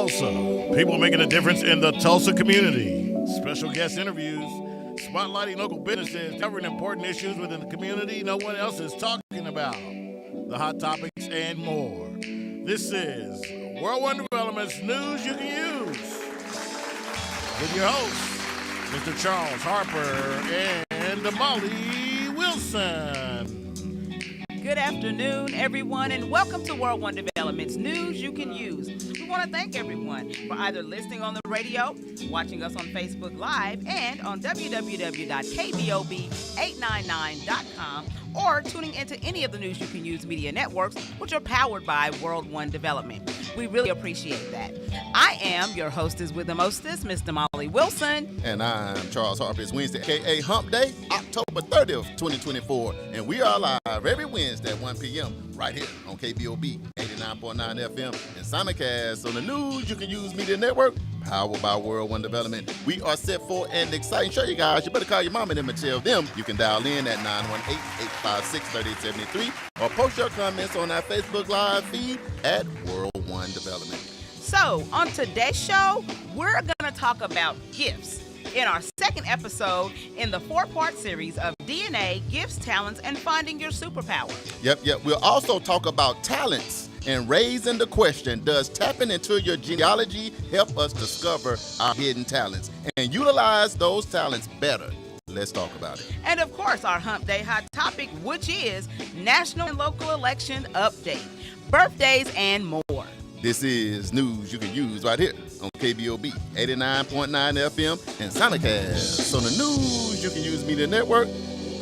Tulsa. People making a difference in the Tulsa community. Special guest interviews, spotlighting local businesses, covering important issues within the community no one else is talking about. The hot topics and more. This is World One Development's News You Can Use. With your hosts, Mr. Charles Harper and Molly Wilson. Good afternoon, everyone, and welcome to World One Development's News You Can Use. We want to thank everyone for either listening on the radio, watching us on Facebook Live, and on www.kbob899.com, or tuning into any of the News You Can Use media networks, which are powered by World One Development. We really appreciate that. I am your hostess with the mostest, Mr. Molly Wilson. And I'm Charles Harper. It's Wednesday, a.k.a. Hump Day, October 30th, 2024. And we are live every Wednesday at 1 p.m. right here on KBOB 89.9 FM and simulcast on the News You Can Use Media Network, powered by World One Development. We are set for an exciting show, you guys. You better call your mom and them and tell them. You can dial in at 918-856-3873 or post your comments on our Facebook Live feed at World One Development. So, on today's show, we're going to talk about gifts in our second episode in the 4-part series of DNA, Gifts, Talents, and Finding Your Superpower. Yep. We'll also talk about talents and raising the question, does tapping into your genealogy help us discover our hidden talents and utilize those talents better? Let's talk about it. And of course, our Hump Day hot topic, which is National and Local Election Update, birthdays, and more. This is News You Can Use right here on KBOB 89.9 FM and simulcast on the News You Can Use Media Network,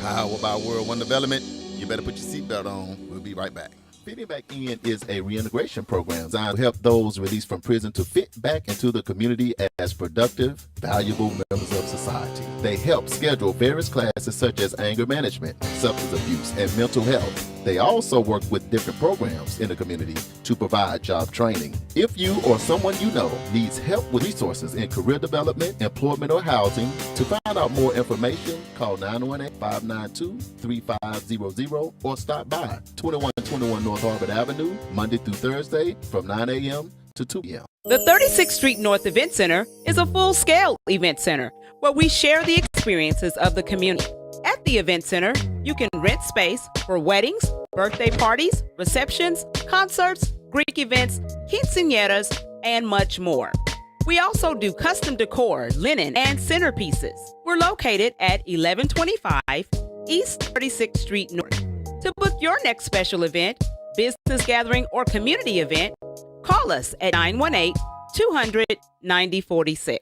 powered by World One Development. You better put your seatbelt on. We'll be right back. Fitting Back In is a reintegration program designed to help those released from prison to fit back into the community as productive, valuable members of society. They help schedule various classes such as anger management, substance abuse, and mental health. They also work with different programs in the community to provide job training. If you or someone you know needs help with resources in career development, employment, or housing, to find out more information, call 918-592-3500 or stop by 2121 North Harvard Avenue, Monday through Thursday from 9 a.m. to 2 p.m. The 36th Street North Event Center is a full-scale event center where we share the experiences of the community. At the event center, you can rent space for weddings, birthday parties, receptions, concerts, Greek events, quinceañeras, and much more. We also do custom decor, linen, and centerpieces. We're located at 1125 East 36th Street North. To book your next special event, business gathering, or community event, call us at 918-200-9046.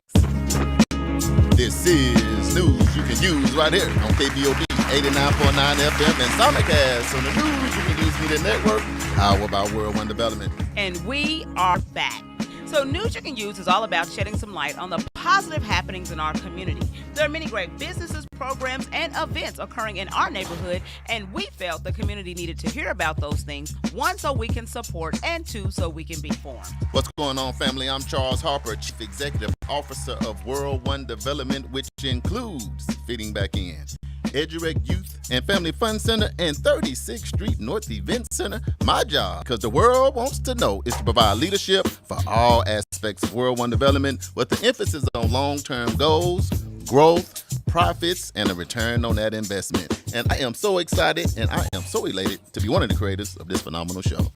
This is news you can use right here on KBOB 89.9 FM and Sonicast on the News You Can Use Media Network, powered by World One Development. And we are back. So News You Can Use is all about shedding some light on the positive happenings in our community. There are many great businesses, programs, and events occurring in our neighborhood, and we felt the community needed to hear about those things, one, so we can support, and two, so we can be formed. What's going on, family? I'm Charles Harper, Chief Executive Officer of World One Development, which includes Fitting Back In, EduRec Youth and Family Fun Center, and 36th Street North Event Center. My job, because the world wants to know, is to provide leadership for all aspects of World One Development with the emphasis on long-term goals, growth, profits, and a return on that investment. And I am so excited and I am so elated to be one of the creators of this phenomenal show.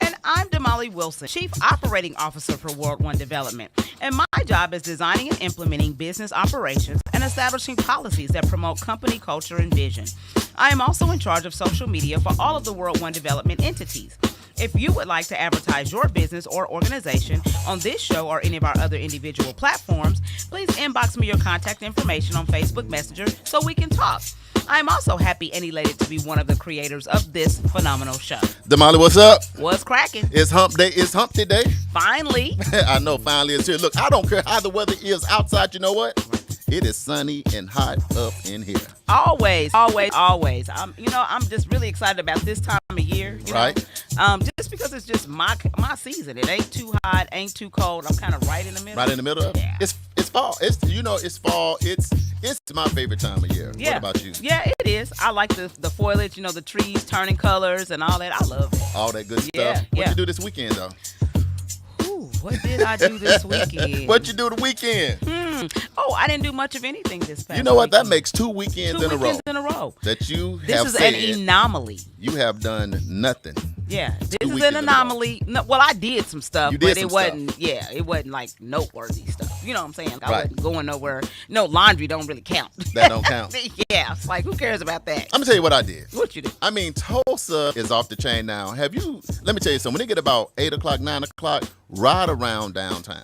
And I'm Damali Wilson, Chief Operating Officer for World One Development. And my job is designing and implementing business operations and establishing policies that promote company culture and vision. I am also in charge of social media for all of the World One Development entities. If you would like to advertise your business or organization on this show or any of our other individual platforms, please inbox me your contact information on Facebook Messenger so we can talk. I am also happy and elated to be one of the creators of this phenomenal show. Damali, what's up? What's cracking? It's hump day. It's Humpty Day. Finally. I know, finally it's here. Look, I don't care how the weather is outside. You know what? It is sunny and hot up in here. Always. I'm just really excited about this time of year. Right. Just because it's just my season. It ain't too hot, ain't too cold. I'm kind of right in the middle. Right in the middle of it? Yeah. It's fall. It's fall. It's my favorite time of year. Yeah. What about you? Yeah, it is. I like the foliage, the trees turning colors and all that. I love it. All that good Yeah, stuff. What yeah. you do this weekend, though? Ooh, what did I do this weekend? What you do the weekend? Oh, I didn't do much of anything this past You know what? That weekend. makes 2 weekends in a row. 2 weekends in a row. That you This have is said an anomaly. you have done nothing. Yeah, this 2 is weekends an in a row. anomaly. No, well, I did some stuff, You did but some it wasn't. Yeah, it wasn't like noteworthy stuff. You know what I'm saying? I Right. wasn't going nowhere. No, laundry don't really count. That don't count. Yeah, it's like who cares about that? I'm gonna tell you what I did. What you do? I mean, Tulsa is off the chain now. Let me tell you something. When it get about 8 o'clock, 9 o'clock, ride around downtown.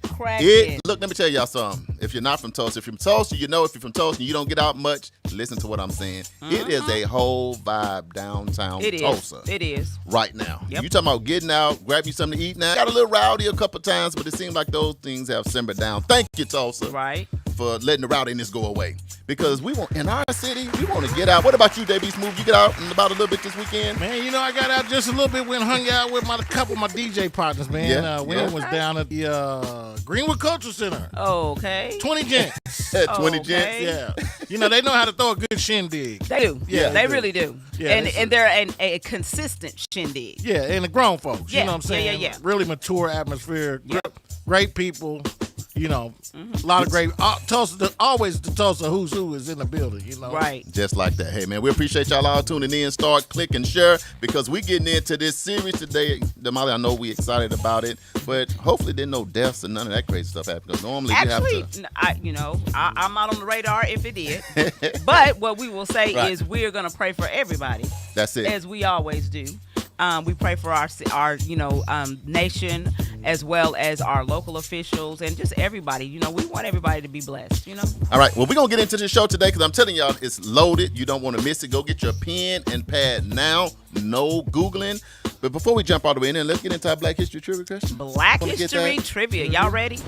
Cracking. Look, let me tell y'all something. If you're not from Tulsa, if you're from Tulsa, you know. If you're from Tulsa and you don't get out much, listen to what I'm saying. It is a whole vibe downtown It is. Tulsa. It is. Right now. Yep. You talking about getting out, grab you something to eat now. Got a little rowdy a couple times, but it seems like those things have simmered down. Thank you, Tulsa, Right. for letting the rowdiness go away. Because we want, in our city, we want to get out. What about you, JB Smooth? You get out in about a little bit this weekend? Man, I got out just a little bit, went hung out with a couple of my DJ partners, man. Yeah, William was down at the Greenwood Cultural Center. Okay. 20 gents. 20 Okay. gents. Yeah. They know how to throw a good shindig. They do. Yeah, they they do. really do. Yeah, and they and they're a consistent shindig. Yeah, and the grown folks. Yeah, You know what I'm yeah, saying? yeah. Really mature atmosphere. Yep. Great people. A lot of great. Tulsa, always the Tulsa who's who is in the building, Right. Just like that. Hey, man, we appreciate y'all all tuning in. Start, click, and share because we getting into this series today. Damali, I know we excited about it, but hopefully there's no deaths and none of that crazy stuff happen because normally Actually, we have to. I'm not on the radar if it did. But what we will say Right. is we're going to pray for everybody, That's it. as we always do. We pray for our nation as well as our local officials and just everybody. We want everybody to be blessed. All right, well, we're going to get into this show today because I'm telling y'all it's loaded. You don't want to miss it. Go get your pen and pad now. No Googling. But before we jump all the way in, let's get into our Black History Trivia question. Black Wanna get History that? Trivia. Y'all ready?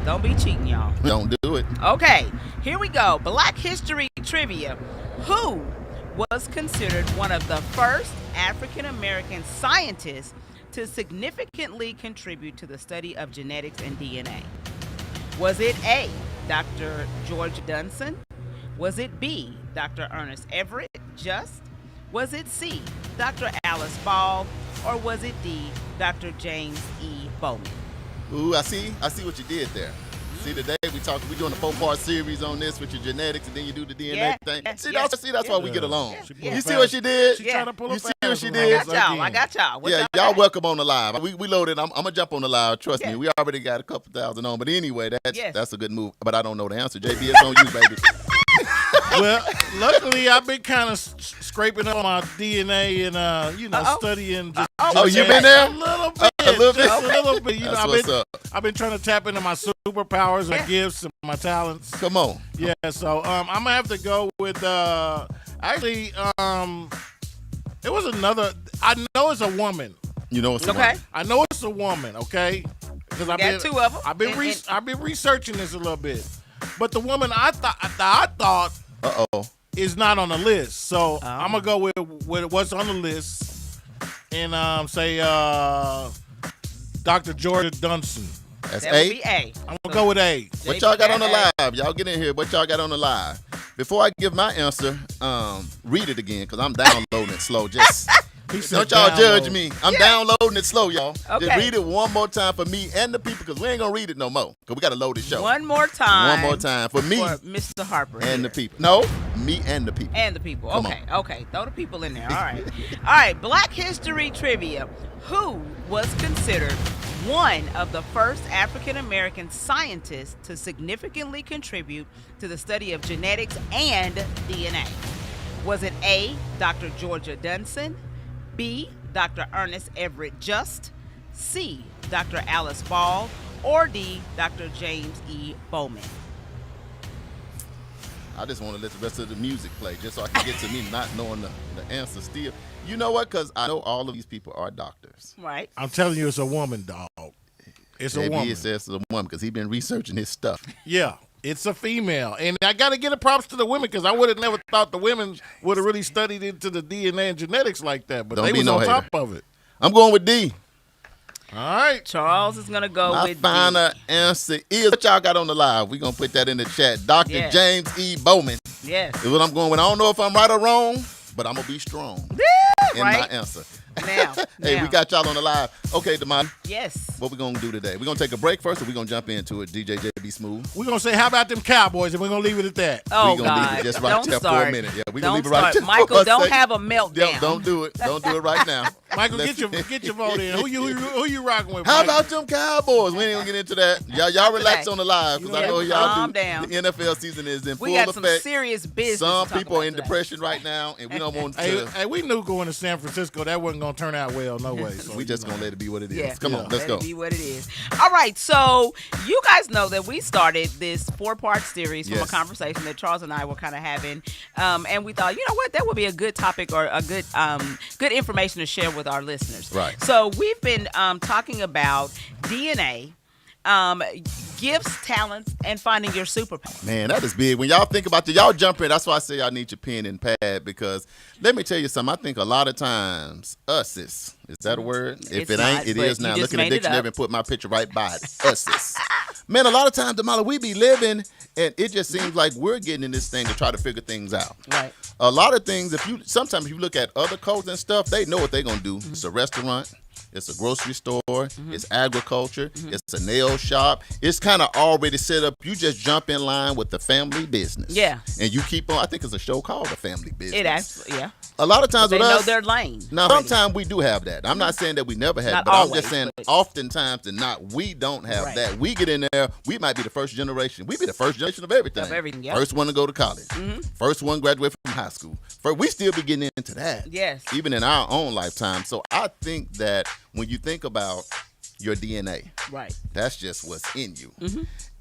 Don't be cheating, y'all. Don't do it. Okay, here we go. Black History Trivia. Who was considered one of the first African American scientists to significantly contribute to the study of genetics and DNA? Was it A, Dr. George Dunson? Was it B, Dr. Ernest Everett Just? Was it C, Dr. Alice Ball? Or was it D, Dr. James E. Bowman? Ooh, I see what you did there. See, today we're doing a 4-part series on this with your genetics, and then you do the DNA thing. That's why we get along. You see what she did? She trying to pull You up see what she did? I got y'all. What Yeah, y'all y'all welcome on the live. We loaded. I'm gonna jump on the live. Trust me, we already got a couple thousand on. But anyway, that's a good move. But I don't know the answer. JB, it's on you, baby. Well, luckily I've been kind of scraping up my DNA and studying. You been there? A little bit. A little bit. Just a little bit. That's what's up. I've been trying to tap into my superpowers, my gifts, and my talents. Come on. Yeah. So I'm gonna have to go with it was another. I know it's a woman. You know it's a Okay. woman. I know it's a woman. Okay. Because I've been two of them. I've been researching this a little bit, but the woman I thought is not on the list. So I'm gonna go with what's on the list and say Dr. George Dunson. That's That A. would be A. I'm gonna go with A. What y'all got on the live? Y'all get in here. What y'all got on the live? Before I give my answer, read it again because I'm downloading it slow. Just don't y'all judge me. I'm downloading it slow, y'all. Okay. Just read it one more time for me and the people because we ain't gonna read it no more because we got to load the show. One more time. One more time for me For Mr. Harper and here. the people. No, me and the people. And the people. Come Okay. Throw the people in there. All right. All right. Black History Trivia. Who was considered one of the first African American scientists to significantly contribute to the study of genetics and DNA? Was it A, Dr. Georgia Dunson, B, Dr. Ernest Everett Just, C, Dr. Alice Ball, or D, Dr. James E. Bowman? I just want to let the rest of the music play just so I can get to me not knowing the answer still. You know what? Because I know all of these people are doctors. Right. I'm telling you, it's a woman, dog. It's a Maybe woman. it says it's a woman because he's been researching his stuff. Yeah, it's a female. And I got to give the props to the women because I would have never thought the women would have really studied into the DNA and genetics like that. But they was on top of it. I'm going with D. All right. Charles is going to go My with final D. answer is what y'all got on the live. We're going to put that in the chat. Dr. Yes. James E. Bowman Yes. is what I'm going with. I don't know if I'm right or wrong, but I'm going to be strong in my answer. Now. Hey, we got y'all on the live. Okay, Damani, Yes. what we going to do today? We're going to take a break first or we going to jump into it, DJ JB Smooth? We're going to say, how about them Cowboys? And we're going to leave it at that. Oh, We're going to God. leave it just right Don't there start. for a minute. Yeah, we're Don't going to leave it right start. there. Michael, for a don't second. have a meltdown. Don't do it. Don't do it right now. Michael, Let's- get your vote in. Who you rocking with? How Mike? about them Cowboys? We ain't gonna get into that. Y'all relax on the live because I know y'all Calm do. down. The NFL season is in We full got some effect. serious business. Some to talk people are about in today. depression right now, and we don't want to. Hey, we knew going to San Francisco that wasn't going to turn out well, no way. So, We just gonna let it be what it is. Yeah. Come on, let's Let go. it be what it is. All right, so you guys know that we started this 4-part series from a Yes. conversation that Charles and I were kind of having, and we thought, you know what, that would be a good topic or a good information to share with our listeners. Right. So we've been talking about DNA, gifts, talents, and finding your superpower. Man, that is big. When y'all think about it, y'all jump in. That's why I say y'all need your pen and pad because let me tell you something. I think a lot of times, is that a word? If It's it ain't, not, it but is you now. just Look in the made it dictionary up. and put my picture right by it. Man, a lot of times, Damala, we be living, and it just seems like we're getting in this thing to try to figure things out. Right. A lot of things, sometimes if you look at other codes and stuff, they know what they're gonna do. It's a restaurant, it's a grocery store, it's agriculture, it's a nail shop. It's kind of already set up. You just jump in line with the family business. Yeah. And you keep on. I think it's a show called The Family Business. It actually, yeah. A lot of times They with know us, their lane. now, already. sometimes we do have that. I'm not saying that we never had Not it, but I'm always, just saying but- oftentimes and not, we don't have Right. that. We get in there, we might be the first generation. We be the first generation of everything. Of everything, yep. First one to go to college. First one graduate from high school. We still be getting into that. Yes. Even in our own lifetime. So I think that when you think about your DNA, Right. that's just what's in you.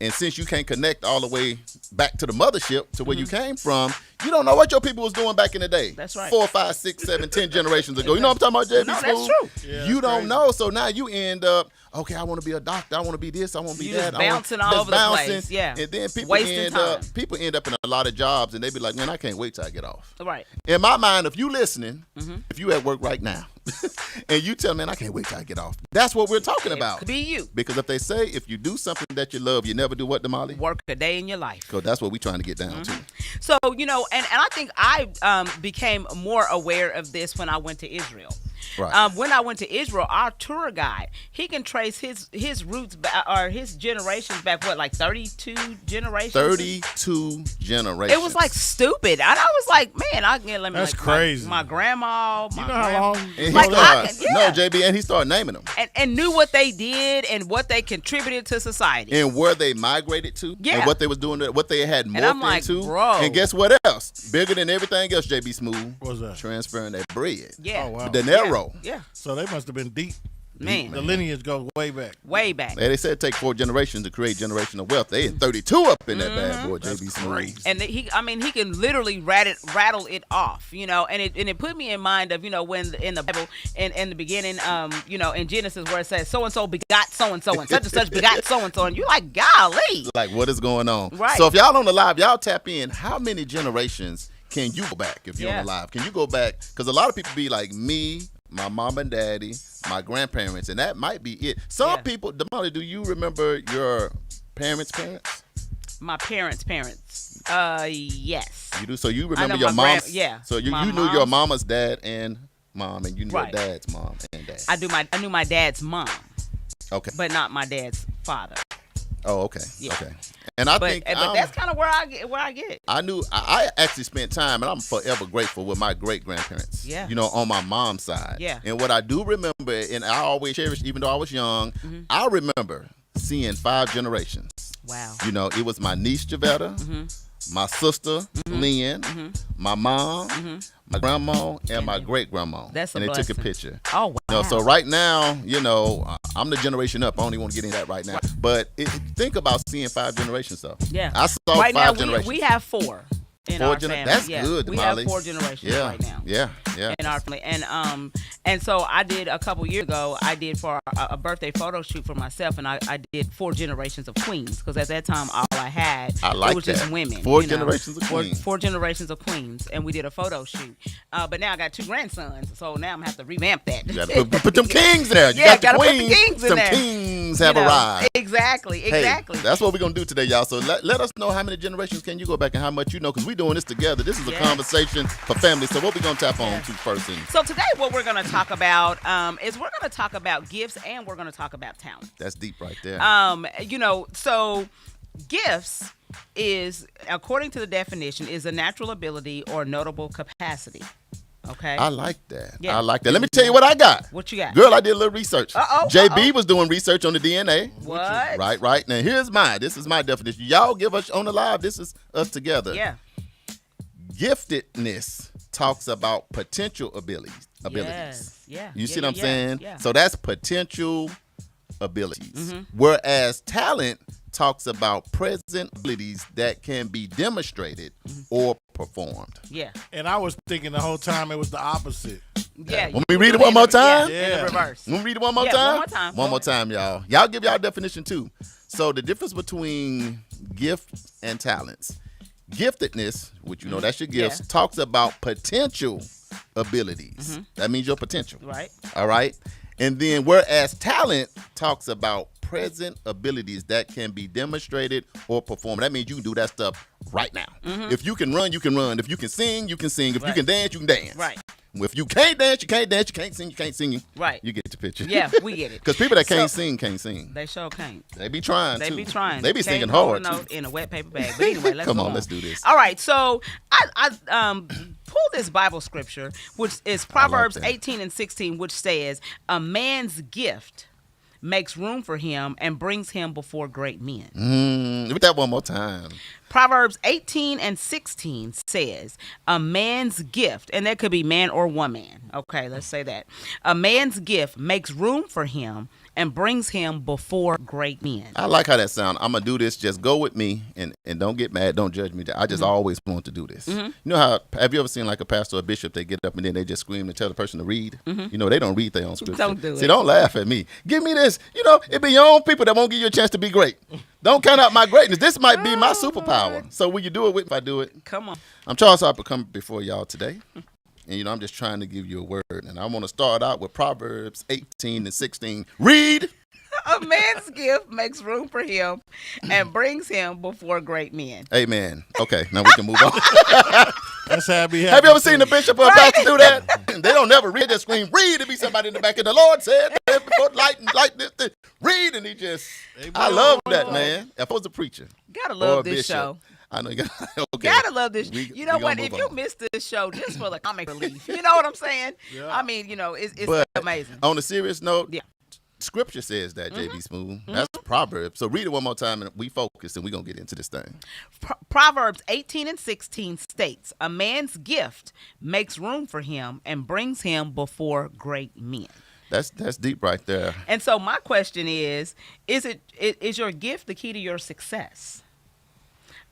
And since you can't connect all the way back to the mothership to where you came from, you don't know what your people was doing back in the day. That's right. 4, 5, 6, 7, 10 generations ago. You know what I'm talking about, JB? No, that's true. Yeah, You that's don't crazy. know. So now you end up, okay, I want to be a doctor. I want to be this. I want to be You that. just bouncing all over the place. Yeah. And then people Wasting time. people end up in a lot of jobs, and they be like, man, I can't wait till I get off. Right. In my mind, if you listening, if you at work right now, and you tell me, man, I can't wait till I get off. That's what we're talking about. Could be you. Because if they say, if you do something that you love, you never do what, Damali? Work a day in your life. Because that's what we're trying to get down to. So, and I think I became more aware of this when I went to Israel. Right. When I went to Israel, our tour guide, he can trace his roots back, or his generations back, like 32 generations? 32 generations. It was like stupid. And I was like, man, That's crazy. My grandma, You know how long? And he Like, started, yeah. No, JB, and he started naming them. and knew what they did and what they contributed to society. And where they migrated to, Yeah. and what they was doing, what they had And I'm morphed like, into. bro. And guess what else? Bigger than everything else, JB Smooth. What's that? Transferring that bread. Yeah. Oh, wow. The dinero. Yeah. So they must have been deep. Man. The lineage goes way back. Way back. They said it take 4 generations to create generational wealth. They had 32 up in that bad boy, JB Smooth. crazy. And he can literally rattle it off, and it put me in mind of, when in the Bible, in the beginning, in Genesis where it says so and so begot so and so and such and such begot so and so, and you're like, golly, Like, what is going on? Right. So if y'all on the live, y'all tap in. How many generations can you go back if you're on the live? Can you go back? Because a lot of people be like me, my mom and daddy, my grandparents, and that might be it. Some people, Damali, do you remember your parents' parents? my parents' parents. Yes. You do? So you I remember know your my mom's? yeah. So you My knew your mom's- mama's dad and mom, and you knew Right. your dad's mom and dad. I knew my dad's mom, Okay. but not my dad's father. Oh, okay. Yeah. Okay. And I But think that's kind of where I get. I actually spent time, and I'm forever grateful with my great grandparents. Yeah. On my mom's side. Yeah. And what I do remember, and I always cherish, even though I was young, I remember seeing 5 generations. Wow. It was my niece Javetta, my sister Lynn, my mom, my grandma, and my great grandma. That's a and they took a blessing. picture. Oh wow. So right now, I'm the generation up. I don't even want to get into that right now. But think about seeing 5 generations, though. Yeah. I saw right 5 now generations. we have 4 in 4 our gener- family. That's yeah. good, We Molly. have 4 generations Yeah. right now. Yeah. In our family, and so I did a couple years ago. I did for a birthday photo shoot for myself, and I did 4 generations of queens, because at that time all I had like it was just that. women. 4 generations of queens. 4 generations of queens, and we did a photo shoot. But now I got 2 grandsons, so now I'm gonna have to revamp that. You gotta put them kings there. You Yeah, got gotta the put the queens. kings in Some there. kings have You know, arrived. Exactly. Hey, that's what we're going to do today, y'all. So let us know how many generations can you go back and how much you know, because we're doing this together. This is a Yes. conversation for family. So what we going to tap on to first? So today what we're going to talk about is we're going to talk about gifts, and we're going to talk about talent. That's deep right there. So gifts is, according to the definition, is a natural ability or notable capacity. Okay. I like that. Yeah. I like that. Let me tell you what I got. What you got? Girl, I did a little research. Uh-oh, JB was doing research on the DNA. What? Right. Now, here's mine. This is my definition. Y'all give us on the live. This is us together. Yeah. Giftedness talks about potential abilities. Yes. Yeah. You Yeah, see what I'm yeah, saying? yeah. So that's potential abilities. Mm-hmm. Whereas talent talks about present abilities that can be demonstrated Mm-hmm. or performed. Yeah. And I was thinking the whole time it was the opposite. Yeah. Want me to read it one more time? Yeah. In the Yeah. reverse. Want me to read it one more Yeah, time? one more time. One Go more ahead. time, y'all. Y'all give y'all definition too. So the difference between gift and talents. Giftedness, which you know that's your gifts, Yeah. talks about potential abilities. That means your potential. Right. All right. And then whereas talent talks about present abilities that can be demonstrated or performed. That means you can do that stuff right now. If you can run, you can run. If you can sing, you can sing. If you Right. can dance, you can dance. Right. If you can't dance, you can't dance. You can't sing, you can't sing. Right. You get the picture. Yeah, we get it. Because people that can't So- sing can't sing. They sure can't. They be trying They too. be trying. They be Can't singing hold hard a note too. in a wet paper bag. But anyway, let's Come go on, let's do this. All right, so I pulled this Bible scripture, which is Proverbs that. 18:16, which says, "A man's gift makes room for him, and brings him before great men. Read that one more time. Proverbs 18:16 says, a man's gift, and that could be man or woman. Okay, let's say that. A man's gift makes room for him and brings him before great men. I like how that sounds. I'm going to do this. Just go with me and don't get mad. Don't judge me. I just always want to do this. You know have you ever seen like a pastor or a bishop, they get up and then they just scream and tell the person to read? You know, they don't read their own scripture. Don't do it. See, don't laugh at me. Give me this. You know, it be your own people that won't give you a chance to be great. Don't count out my greatness. This might be my superpower. So will you do it with me if I do it? Come on. I'm Charles Harper coming before y'all today. And, you know, I'm just trying to give you a word. And I want to start out with Proverbs 18:16. Read. A man's gift makes room for him and brings him before great men. Amen. Okay, now we can move on. That's happy. Have you ever seen the bishop or a pastor do that? They don't never read. They scream, read. It be somebody in the back. And the Lord said, light this, read. And he just, I love that, man. If I was a preacher. Gotta love or a this bishop, show. I know. Okay. Gotta love this. You know we what? gonna If move you on. missed this show just for the comic relief, you know what I'm saying? Yeah. I mean, you know, it's But amazing. on a serious note, Yeah. Scripture says that, JB Smooth. That's Proverbs. So read it one more time and we focus and we're going to get into this thing. Proverbs 18:16 states, a man's gift makes room for him and brings him before great men. That's deep right there. And so my question is your gift the key to your success?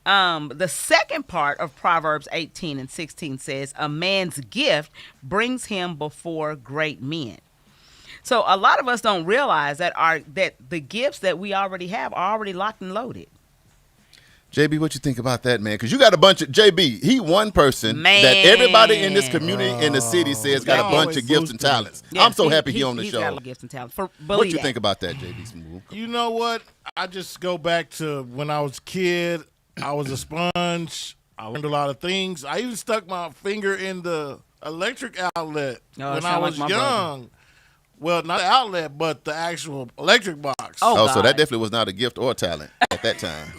The second part of Proverbs 18:16 says, a man's gift brings him before great men. So a lot of us don't realize that the gifts that we already have are already locked and loaded. JB, what you think about that, man? Because you got a bunch of JB. He one person Man. that everybody in this community in the city says got a bunch of gifts and talents. Yes, I'm so happy he on the he's show. got a lot of gifts and talents. What you think about that, JB Smooth? You know what? I just go back to when I was a kid. I was a sponge. I learned a lot of things. I even stuck my finger in the electric outlet when I was young. Well, not the outlet, but the actual electric box. Oh, so God. that definitely was not a gift or a talent at that time.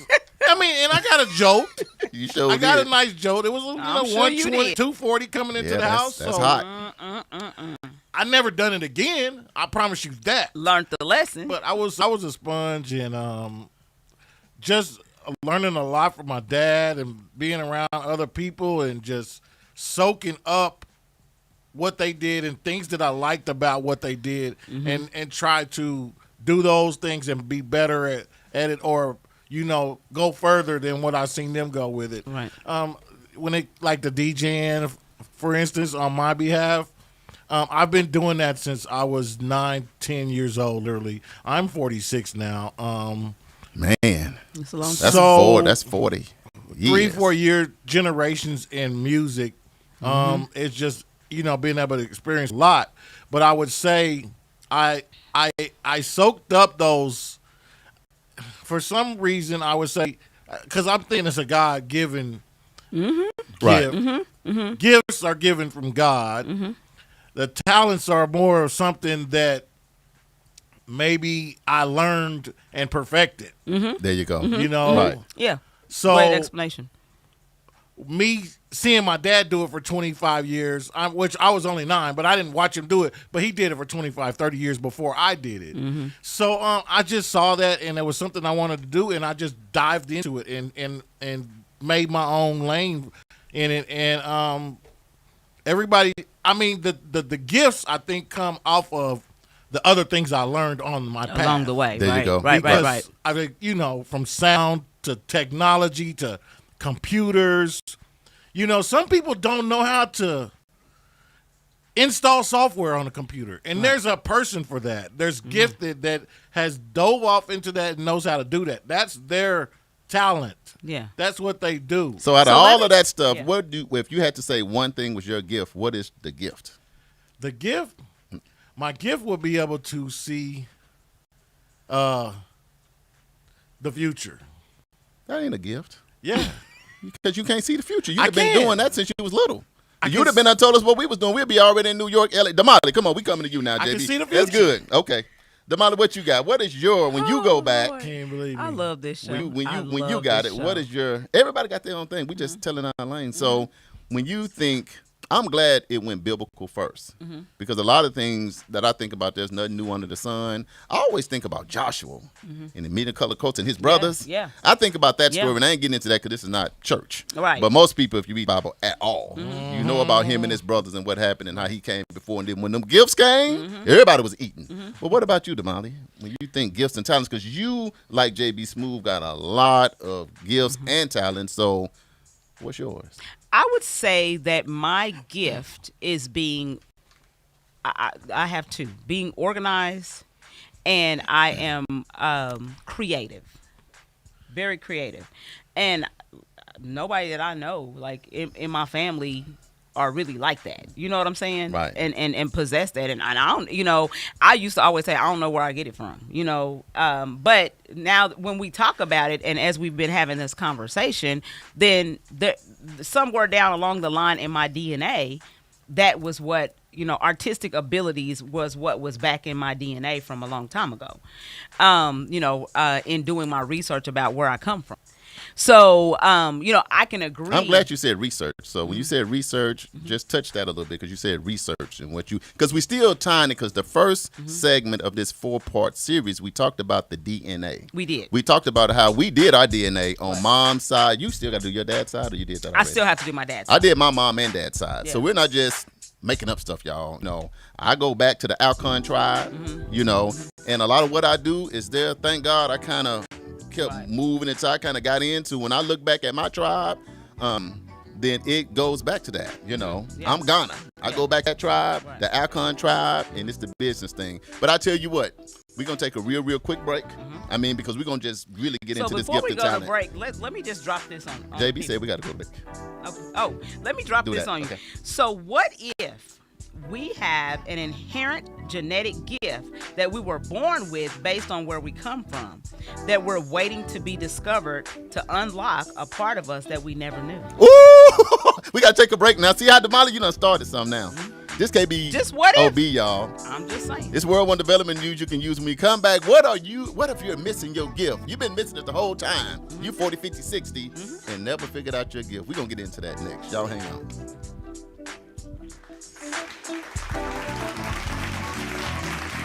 I mean, and I got a jolt. You sure I got did. a nice jolt. It was I'm sure you 120, did. 240 coming into the house. That's so hot. I never done it again. I promise you that. Learned the lesson. But I was a sponge and just learning a lot from my dad and being around other people and just soaking up what they did and things that I liked about what they did and try to do those things and be better at it or, you know, go further than what I've seen them go with it. Right. When it like the DJing, for instance, on my behalf, I've been doing that since I was 9-10 years old, literally. I'm 46 now. Man, It's a long time. that's 40 years. 3-4 year generations in music. It's just, you know, being able to experience a lot. But I would say I soaked up those, for some reason, I would say, because I'm thinking it's a God-given gift. Gifts are given from God. The talents are more of something that maybe I learned and perfected. There you go. You know? Right. Yeah. So Great explanation. me seeing my dad do it for 25 years, which I was only 9, but I didn't watch him do it, but he did it for 25, 30 years before I did it. So I just saw that, and it was something I wanted to do, and I just dived into it and made my own lane in it. And everybody, I mean, the gifts, I think, come off of the other things I learned on my path. Along the way. There you right. go. Right, Because right. I think, you know, from sound to technology to computers, you know, some people don't know how to install software on a computer, and there's a person for that. There's gifted that has dove off into that and knows how to do that. That's their talent. Yeah. That's what they do. So out of So all let of me- that stuff, yeah. if you had to say one thing was your gift, what is the gift? The gift, my gift would be able to see the future. That ain't a gift. Yeah. Because you can't see the future. I You've been can. doing that since you was little. I You'd can have been and told us what we was doing. We'd be already in New York, LA. Damali, come on, we coming to you now, JB. I can see the That's future. good. Okay. Damali, what you got? What is your, when you go back, Lord. Can't believe me. I love this show. when I you love got this it, show. what is your, everybody got their own thing. We just telling our lane. So when you think I'm glad it went biblical first, because a lot of things that I think about, there's nothing new under the sun. I always think about Joshua and the meeting color coats and his brothers. Yeah. I think about that story, Yeah. and I ain't getting into that because this is not church. Right. But most people, if you read the Bible at all, you know about him and his brothers and what happened and how he came before. And then when them gifts came, everybody was eating. But what about you, Damali? When you think gifts and talents, because you, like JB Smooth, got a lot of gifts and talents. So what's yours? I would say that my gift is being, I have two, being organized, and I am creative, very creative. And nobody that I know, like in my family, are really like that. You know what I'm saying? Right. And possess that. And I don't, I used to always say, I don't know where I get it from, but now when we talk about it, and as we've been having this conversation, then somewhere down along the line in my DNA, that was what, artistic abilities was what was back in my DNA from a long time ago, in doing my research about where I come from. So, I can agree. I'm glad you said research. So when you said research, just touch that a little bit, because you said research and because we still tying it, because the first segment of this 4-part series, we talked about the DNA. We did. We talked about how we did our DNA on mom's side. You still got to do your dad's side, or you did that already? I still have to do my dad's side. I did my mom and dad's side. Yeah. So we're not just making up stuff, y'all. No, I go back to the Alcon tribe, and a lot of what I do is there. Thank God I kind of kept moving until I kind of got into. When I look back at my tribe, then it goes back to that. I'm Ghana. I go back to that tribe, the Alcon tribe, and it's the business thing. But I tell you what, we're going to take a real quick break. Because we're going to just really get into this gift and talent. So before we go to break, let me just drop this on JB people. said we got to go to break. Okay. Oh, let me drop this on you. Okay. So what if we have an inherent genetic gift that we were born with based on where we come from, that we're waiting to be discovered to unlock a part of us that we never knew? Ooh! We got to take a break now. See how Damali, you done started something now. This can't be just what if? OB, y'all. I'm just saying. It's World One Development News you can use when we come back. What if you're missing your gift? You've been missing it the whole time. You 40, 50, 60, and never figured out your gift. We're going to get into that next. Y'all hang on.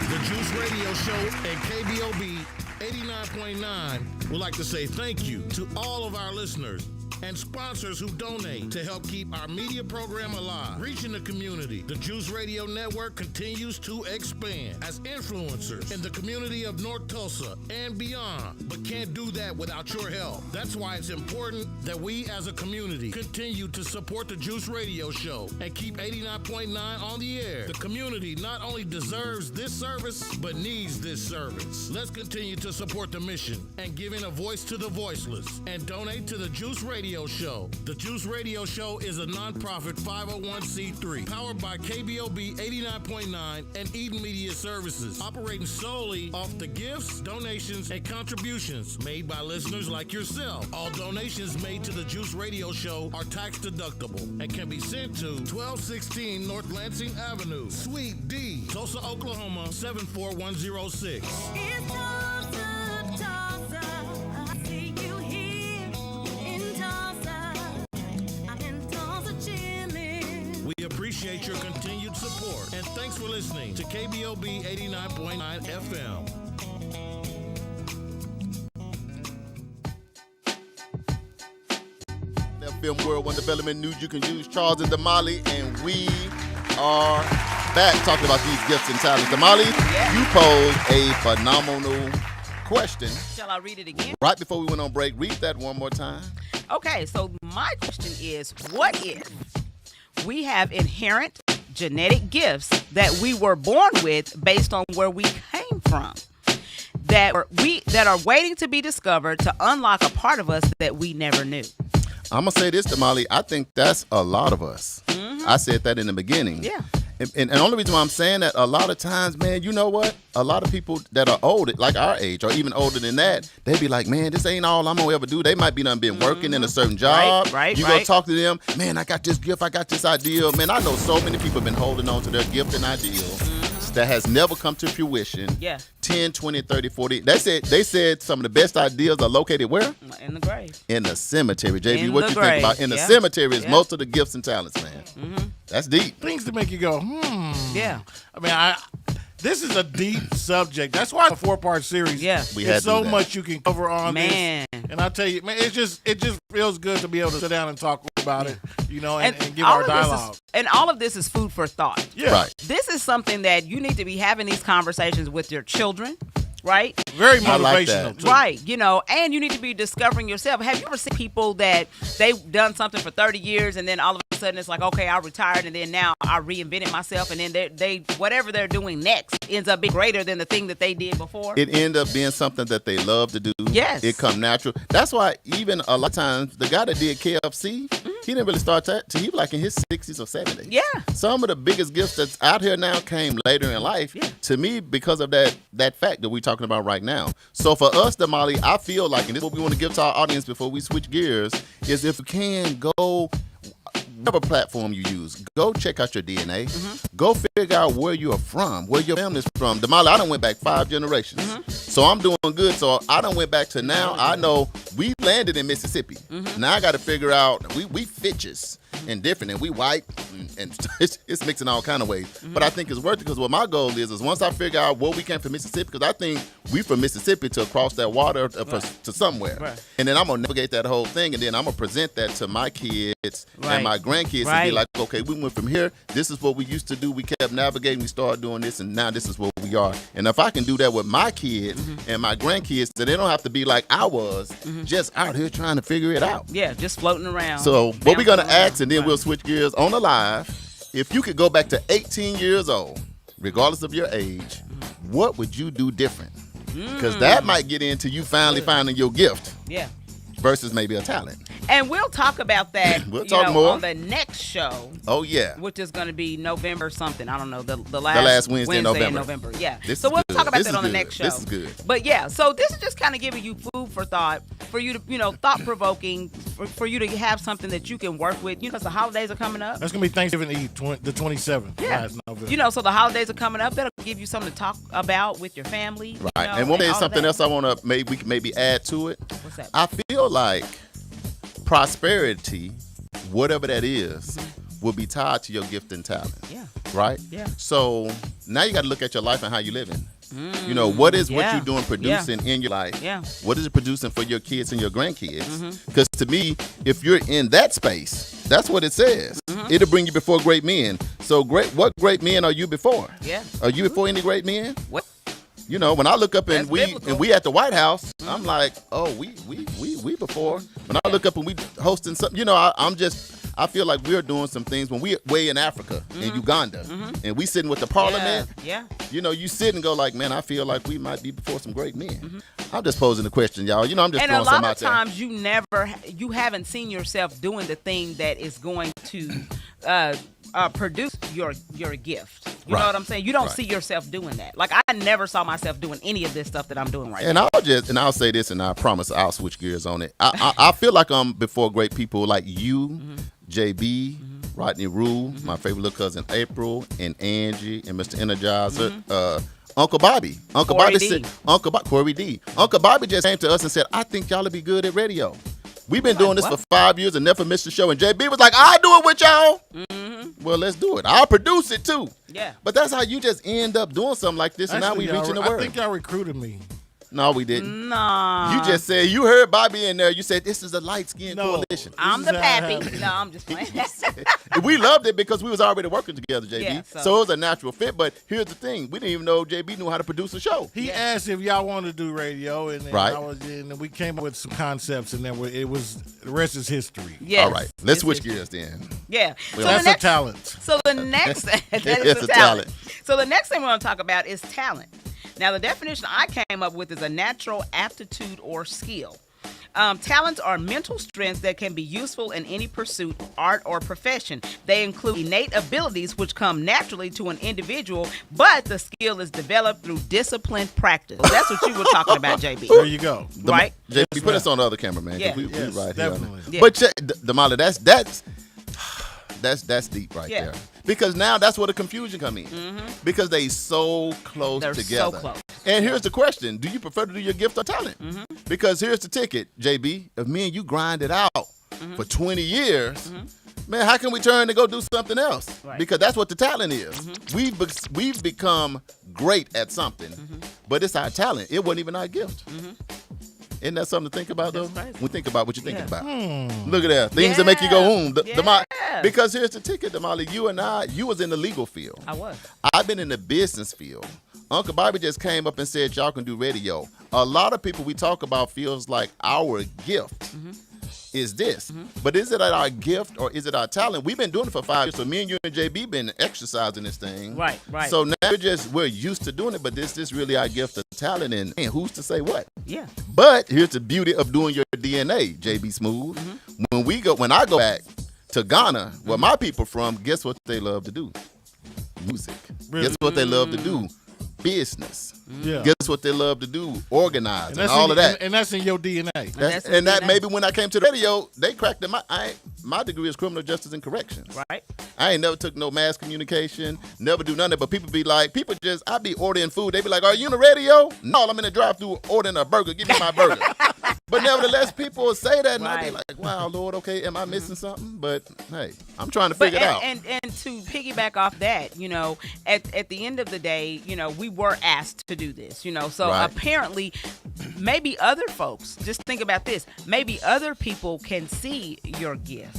The Juice Radio Show and KBOB 89.9 would like to say thank you to all of our listeners and sponsors who donate to help keep our media program alive, reaching the community. The Juice Radio Network continues to expand as influencers in the community of North Tulsa and beyond, but can't do that without your help. That's why it's important that we as a community continue to support the Juice Radio Show and keep 89.9 on the air. The community not only deserves this service, but needs this service. Let's continue to support the mission and giving a voice to the voiceless, and donate to the Juice Radio Show. The Juice Radio Show is a nonprofit 501c3 powered by KBOB 89.9 and Eden Media Services, operating solely off the gifts, donations, and contributions made by listeners like yourself. All donations made to the Juice Radio Show are tax deductible and can be sent to 1216 North Lansing Avenue, Suite D, Tulsa, Oklahoma 74106. It's Tulsa, Tulsa. I see you here in Tulsa. I'm in Tulsa chilling. We appreciate your continued support, and thanks for listening to KBOB 89.9 FM. FM World One Development News you can use. Charles and Damali, and we are back talking about these gifts and talents. Damali, you posed a phenomenal question. Shall I read it again? Right before we went on break, read that one more time. Okay, so my question is, what if we have inherent genetic gifts that we were born with based on where we came from, that are waiting to be discovered to unlock a part of us that we never knew? I'm going to say this, Damali. I think that's a lot of us. I said that in the beginning. Yeah. And the only reason why I'm saying that, a lot of times, man, you know what? A lot of people that are older, like our age, or even older than that, they be like, man, this ain't all I'm going to ever do. They might be done been working in a certain job. Right. You go talk to them, man, I got this gift, I got this ideal. Man, I know so many people have been holding on to their gift and ideal, that has never come to fruition. Yeah. 10, 20, 30, 40. They said some of the best ideas are located where? In the grave. In the cemetery. JB, In what the you grave. think about? In the Yeah. cemetery is Yeah. most of the gifts and talents, man. Mm-hmm. That's deep. Things to make you go, Yeah. I mean, this is a deep subject. That's why the 4-part series. Yeah. We had There's to do so that. much you can cover on Man. this. And I tell you, man, it just feels good to be able to sit down and talk about it, and give all our of this dialogue. and all of this is food for thought. Yeah. Right. This is something that you need to be having these conversations with your children, right? Very I like motivational, that. too. Right, and you need to be discovering yourself. Have you ever seen people that they've done something for 30 years and then all of a sudden it's like, okay, I retired and then now I reinvented myself, and then they whatever they're doing next ends up being greater than the thing that they did before? It ended up being something that they love to do. Yes. It come natural. That's why even a lot of times the guy that did KFC, he didn't really start that till he was like in his 60s or 70s. Yeah. Some of the biggest gifts that's out here now came later in life. Yeah. To me, because of that fact that we're talking about right now. So for us, Damali, I feel like, and this is what we want to give to our audience before we switch gears, is if you can go, whatever platform you use, go check out your DNA. Go figure out where you are from, where your family's from. Damali, I done went back 5 generations. So I'm doing good. So I done went back to now. I know we landed in Mississippi. Now I got to figure out, we Fitches and different, and we white, and it's mixing all kind of ways. But I think it's worth it, because what my goal is once I figure out where we came from Mississippi, because I think we from Mississippi to across that water to somewhere. Right. And then I'm going to navigate that whole thing, and then I'm going to present that to my kids Right. and my grandkids and Right. be like, okay, we went from here. This is what we used to do. We kept navigating. We started doing this, and now this is where we are. And if I can do that with my kids and my grandkids, so they don't have to be like I was, just out here trying to figure it out. Yeah, just floating around. So what we're going to bouncing ask, and then around. we'll switch gears on the live. If you could go back to 18 years old, regardless of your age, what would you do different? Because that might get into you finally finding your gift Yeah. versus maybe a talent. And we'll talk about that We'll talk more on the next show, Oh, yeah. which is going to be November something. I don't know, the last last Wednesday in November. Yeah. This So is we'll good. talk about This that is on the good. next show. This is good. But yeah, so this is just kind of giving you food for thought, for you to, thought-provoking, for you to have something that you can work with. Because the holidays are coming up. That's going to be Thanksgiving Eve, the 27th. Yeah. last November. So the holidays are coming up. That'll give you something to talk about with your family. Right. And one thing, all of something that. else I want to maybe add to it. What's that? I feel like prosperity, whatever that is, will be tied to your gift and talent. Yeah. Right? Yeah. So now you got to look at your life and how you're living. What is what yeah. you're doing producing in your life? Yeah. What is it producing for your kids and your grandkids? Because to me, if you're in that space, that's what it says. It'll bring you before great men. So what great men are you before? Yeah. Are you before any great men? What? When I look up and That's biblical. we at the White House, I'm like, oh, we before. When I look up and we hosting something, I feel like we're doing some things when we way in Africa, in Uganda, and we sitting with the parliament. Yeah. You sit and go like, man, I feel like we might be before some great men. I'm just posing the question, y'all. I'm just And throwing a something lot out of times you haven't seen yourself doing the thing that is going to produce your gift. You know Right. what I'm saying? You don't Right. see yourself doing that. Like, I never saw myself doing any of this stuff that I'm doing right And now. I'll say this, and I promise I'll switch gears on it. I feel like I'm before great people like you, JB, Rodney Rule, my favorite little cousin April, and Angie, and Mr. Energizer, Uncle Bobby. Uncle Corey Bobby D. said, Corey D. Uncle Bobby just came to us and said, I think y'all will be good at radio. We've been doing this what? for 5 years and never missed a show. And JB was like, I'll do it with y'all. Well, let's do it. I'll produce it too. Yeah. But that's how you just end up doing something like this, and now Actually, we reaching the I world. think y'all recruited me. No, we didn't. Nah. You just said you heard Bobby in there. You said this is a light skinned No. coalition. I'm This the is how it pappy. happened. No, I'm just playing. We loved it because we was already working together, JB. Yeah, so. so- It was a natural fit. But here's the thing: we didn't even know JB knew how to produce a show. He asked if y'all wanted to do radio, and then Right. and we came up with some concepts, and then the rest is history. Yes. All right, let's This switch is- gears then. Yeah. Well, That's the a next, talent. So the next that It's is a a talent. talent. So the next thing we're going to talk about is talent. Now, the definition I came up with is a natural aptitude or skill. Talents are mental strengths that can be useful in any pursuit, art, or profession. They include innate abilities which come naturally to an individual, but the skill is developed through disciplined practice. That's what you were talking about, JB. There you go. Right? JB, put ma'am. us on the other camera, man. 'cause Yeah. we Yes, right definitely. here. Yeah. But Damali, that's That's deep right Yeah. there. Because now that's where the confusion come in. Because they so close They're together. so close. And here's the question: do you prefer to do your gift or talent? Because here's the ticket, JB. If me and you grind it out for 20 years. Man, how can we turn to go do something else? Right. Because that's what the talent is. We've become great at something, but it's our talent. It wasn't even our gift. Isn't that something to think about, though? That's crazy. We think about what you're thinking Yeah. about. Look at that. Things that make you go, Yeah. Because here's the ticket, Damali. You was in the legal field. I was. I've been in the business field. Uncle Bobby just came up and said y'all can do radio. A lot of people we talk about feels like our gift is this. But is it our gift or is it our talent? We've been doing it for 5 years. So me and you and JB been exercising this thing. Right. So now we're used to doing it, but this really our gift of talent, and who's to say what? Yeah. But here's the beauty of doing your DNA, JB Smooth. When I go back to Ghana, where my people from, guess what they love to do? Music. Really? Guess what they love to do? Business. Yeah. Guess what they love to do? Organize and that's all of that. And that's in your DNA. That's And that DNA. maybe when I came to the radio, they cracked it. My degree is criminal justice and corrections. Right. I ain't never took no mass communication, never do none of it. But I be ordering food. They be like, are you on the radio? No, I'm in the drive-thru ordering a burger. Give me my burger. But nevertheless, people will say that, and I be Right. like, wow, Lord, okay, am I missing something? But hey, I'm trying to figure it out. And to piggyback off that, at the end of the day, we were asked to do this, so Right. apparently maybe other folks, just think about this, maybe other people can see your gift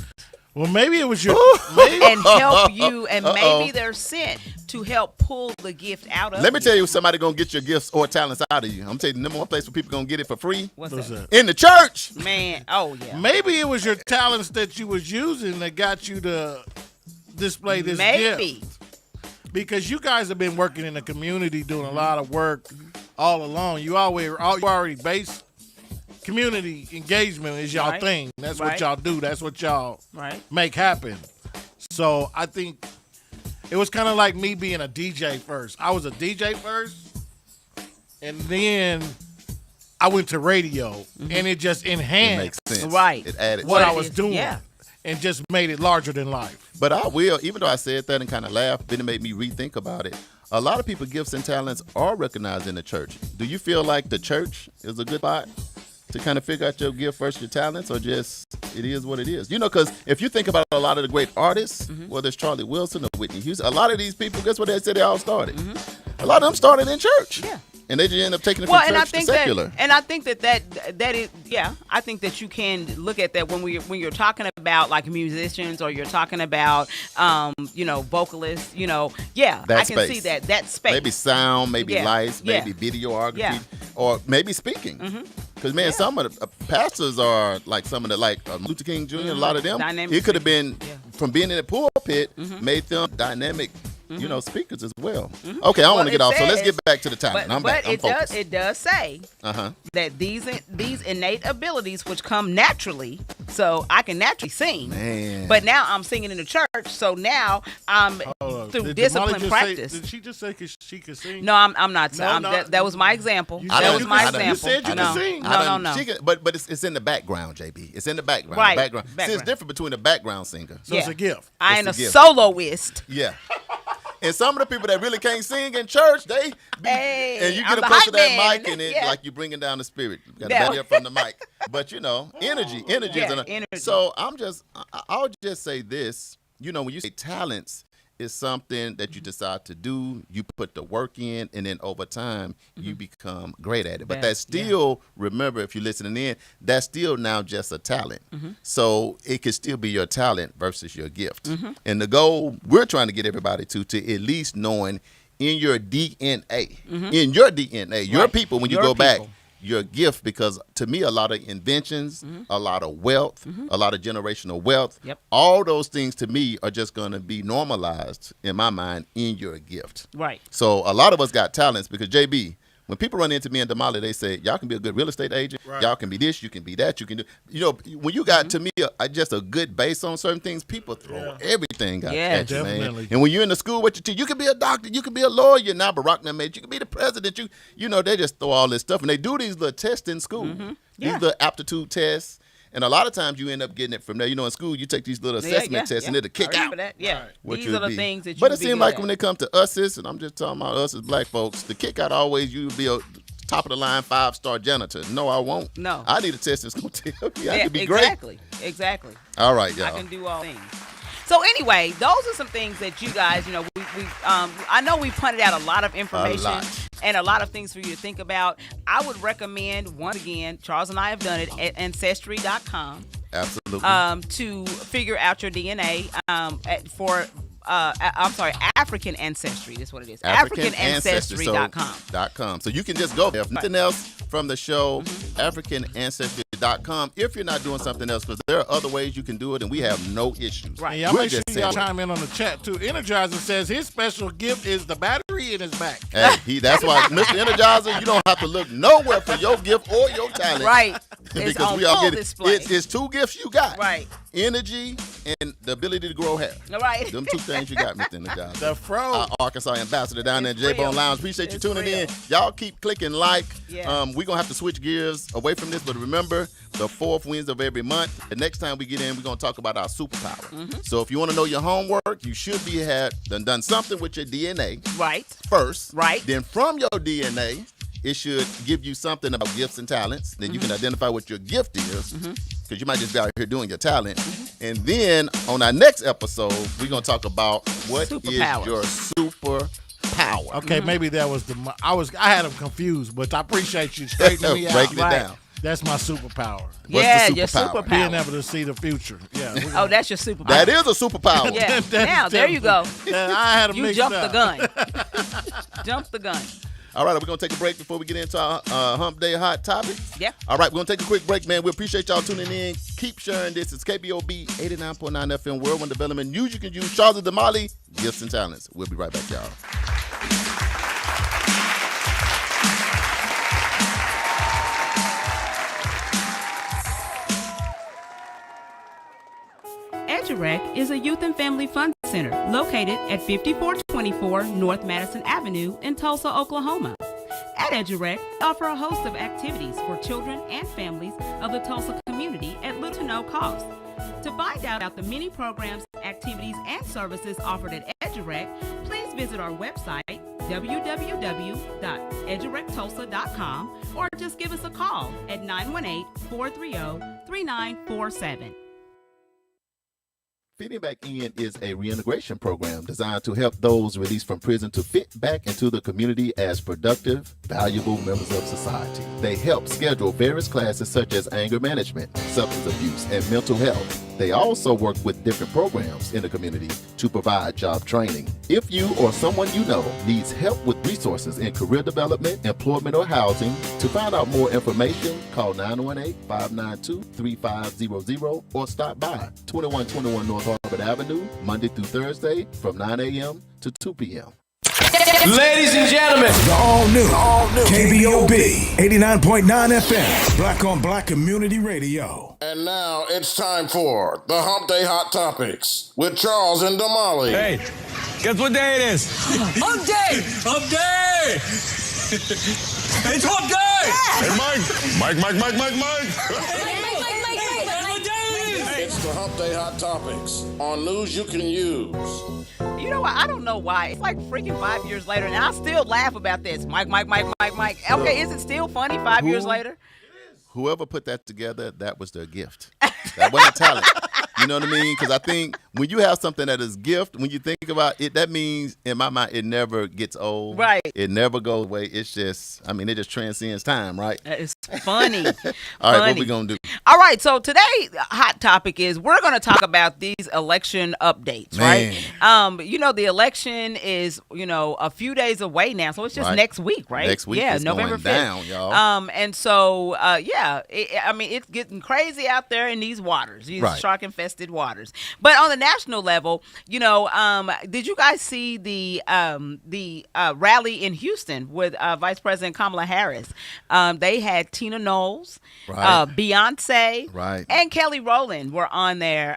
Well, maybe it was your. and help you, and maybe they're sent to help pull the gift out of Let me you. tell you, somebody gonna get your gifts or talents out of you. I'm telling you, number one place where people gonna get it for free What's What's that? that? in the church. Man, oh yeah. Maybe it was your talents that you was using that got you to display this Maybe. gift. Because you guys have been working in the community, doing a lot of work all along. You already based community engagement is y'all Right. thing. That's Right. what y'all do. That's what y'all Right. make happen. So I think it was kind of like me being a DJ first. I was a DJ first, and then I went to radio, and it just It enhanced makes sense. Right. It added. what to I it. was doing, Yeah. and just made it larger than life. But I will, even though I said that and kind of laughed, then it made me rethink about it. A lot of people, gifts and talents are recognized in the church. Do you feel like the church is a good spot to kind of figure out your gift versus your talents, or just it is what it is? Because if you think about a lot of the great artists, whether it's Charlie Wilson or Whitney Houston, a lot of these people, guess what they said they all started? A lot of them started in church. Yeah. And they just end up taking it Well, from and I church to think secular. that is, yeah. I think that you can look at that when you're talking about like musicians, or you're talking about, vocalists. Yeah, That I can see space. that space. Maybe sound, maybe Yeah. lights, Yeah. maybe videography, Yeah. or maybe speaking. Because man, some of the pastors are like some of the Luther King Jr. A lot of them. Dynamic It could have been speakers. from being in the pulpit, made them dynamic, speakers as well. Okay, I don't want to Well, get off. So let's says- get back to the talent. I'm back. I'm it focused. does say that these innate abilities which come naturally, so I can naturally sing. Man. But now I'm singing in the church, so now I'm Hold up. through Did discipline Jamali just practice. Did she just say she could sing? No, I'm not. No, no. That was my example. You That said was you my could- example. you said you no. could sing. No. She can, but it's in the background, JB. It's in the background. Right. The background. See, it's Background. different between a background singer. So it's Yeah. a gift. I It's am a a gift. soloist. Yeah. And some of the people that really can't sing in church, they be, Hey, and you I'm get the a close to hype that man. mic, and it Yeah. like you bringing down the spirit. You got to Yeah. back up from the mic. But energy is energy. So I'll just say this. When you say talents is something that you decide to do, you put the work in, and then over time you become great at it. But that's still, remember, if you're listening in, that's still now just a talent. So it could still be your talent versus your gift. And the goal we're trying to get everybody to at least knowing in your DNA, your Right. people, when you Your go back, people. your gift, because to me, a lot of inventions, a lot of wealth, a lot of generational wealth, Yep. all those things to me are just going to be normalized in my mind in your gift. Right. So a lot of us got talents because JB, when people run into me and Damali, they say, y'all can be a good real estate agent. Right. Y'all can be this, you can be that, you can do. When you got to me just a good base on certain things, people throw everything out Yeah. at you, Definitely. man. And when you're in the school with your teacher, you can be a doctor, you can be a lawyer. Now Barack now made you can be the president. They just throw all this stuff, and they do these little tests in school, Yeah. these little aptitude tests. And a lot of times you end up getting it from there. You know, in school, you take these little assessment tests and it'll kick I out. remember that. Yeah. Right. what These you'd are the be. things that you But it be seems good like at. when it comes to us, and I'm just talking about us as black folks, the kick out always you be a top of the line 5-star janitor. No, I won't. No. I need a test that's going to tell me I Yeah, can be exactly. great. Exactly. All right, I y'all. can do all things. So anyway, those are some things that you guys, I know we punted out a lot of information and a lot of things for you to think about. I would recommend, once again, Charles and I have done it at Ancestry.com Absolutely. to figure out your DNA African Ancestry. That's what it is. AfricanAncestry.com. So you can just go there. If nothing else from the show, AfricanAncestry.com. If you're not doing something else, because there are other ways you can do it, and we have no issues. Right. And y'all We'll make sure just y'all say it. chime in on the chat too. Energizer says his special gift is the battery in his back. Hey, that's why, Mr. Energizer, you don't have to look nowhere for your gift or your talent. Right. It's Because on we all full get it. display. It's two gifts you got. Right. Energy and the ability to grow hair. All right. Them two things you got, Mr. Energizer. The fro. Our Arkansas ambassador down there, It's J-Bone real. Lounge. Appreciate you It's tuning real. in. Y'all keep clicking like. Yeah. We're going to have to switch gears away from this, but remember, the fourth Wednesday of every month. The next time we get in, we're going to talk about our superpower. So if you want to know your homework, you should be done something with your DNA Right. first. Right. Then from your DNA, it should give you something about gifts and talents. Then you can identify what your gift is, because you might just be out here doing your talent. And then on our next episode, we're going to talk about what is Superpowers. your superpower. Okay, maybe that was I had them confused, but I appreciate you straightening me out. Breaking it Right. down. That's my superpower. What's Yeah, the your superpower? Being superpower. able to see the future. Yeah. Oh, that's your superpower. That is a superpower. Yeah. Now, there you go. I had them You mixed jumped up. the gun. Jumped the gun. All right, we're going to take a break before we get into our Hump Day Hot Topics. Yeah. All right, we're going to take a quick break, man. We appreciate y'all tuning in. Keep sharing this. It's KBOB 89.9 FM, World One Development. News you can use. Charles Damali, Gifts and Talents. We'll be right back, y'all. EduRec is a youth and family fun center located at 5424 North Madison Avenue in Tulsa, Oklahoma. At EduRec, we offer a host of activities for children and families of the Tulsa community at little to no cost. To find out about the many programs, activities, and services offered at EduRec, please visit our website, www.edurectulsa.com, or just give us a call at 918-430-3947. Fitting Back In is a reintegration program designed to help those released from prison to fit back into the community as productive, valuable members of society. They help schedule various classes such as anger management, substance abuse, and mental health. They also work with different programs in the community to provide job training. If you or someone you know needs help with resources in career development, employment, or housing, to find out more information, call 918-592-3500 or stop by 2121 North Harvard Avenue, Monday through Thursday from 9 a.m. to 2 p.m. Ladies and gentlemen, The all new KBOB 89.9 FM, Black on Black Community Radio. And now it's time for the Hump Day Hot Topics with Charles and Damali. hey, guess what day it is? Hump day! Hump day! It's hump day! Hey, Mike. It's the Hump Day Hot Topics on News You Can Use. You know what? I don't know why. It's like freaking 5 years later, and I still laugh about this. Mike. Okay, is it still funny 5 years later? Whoever put that together, that was their gift. That wasn't talent. You know what I mean? Because I think when you have something that is gift, when you think about it, that means in my mind it never gets old. Right. It never goes away. It's just, it just transcends time, right? It's funny. All right, what Funny. we gonna do? All right, so today's hot topic is we're going to talk about these election updates, right? The election is, a few days away now, so it's just Right. next week, right? Next week yeah, is November going 5th. down, y'all. And so, it's getting crazy out there in these waters, these Right. shark-infested waters. But on the national level, did you guys see the rally in Houston with Vice President Kamala Harris? They had Tina Knowles, Right. Beyonce, Right. and Kelly Rowland were on there,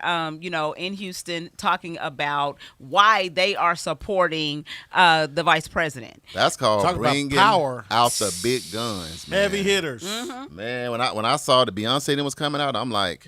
in Houston, talking about why they are supporting the vice president. That's called Talk about bringing power. out the big guns, man. Heavy hitters. Man, when I saw the Beyonce thing was coming out, I'm like,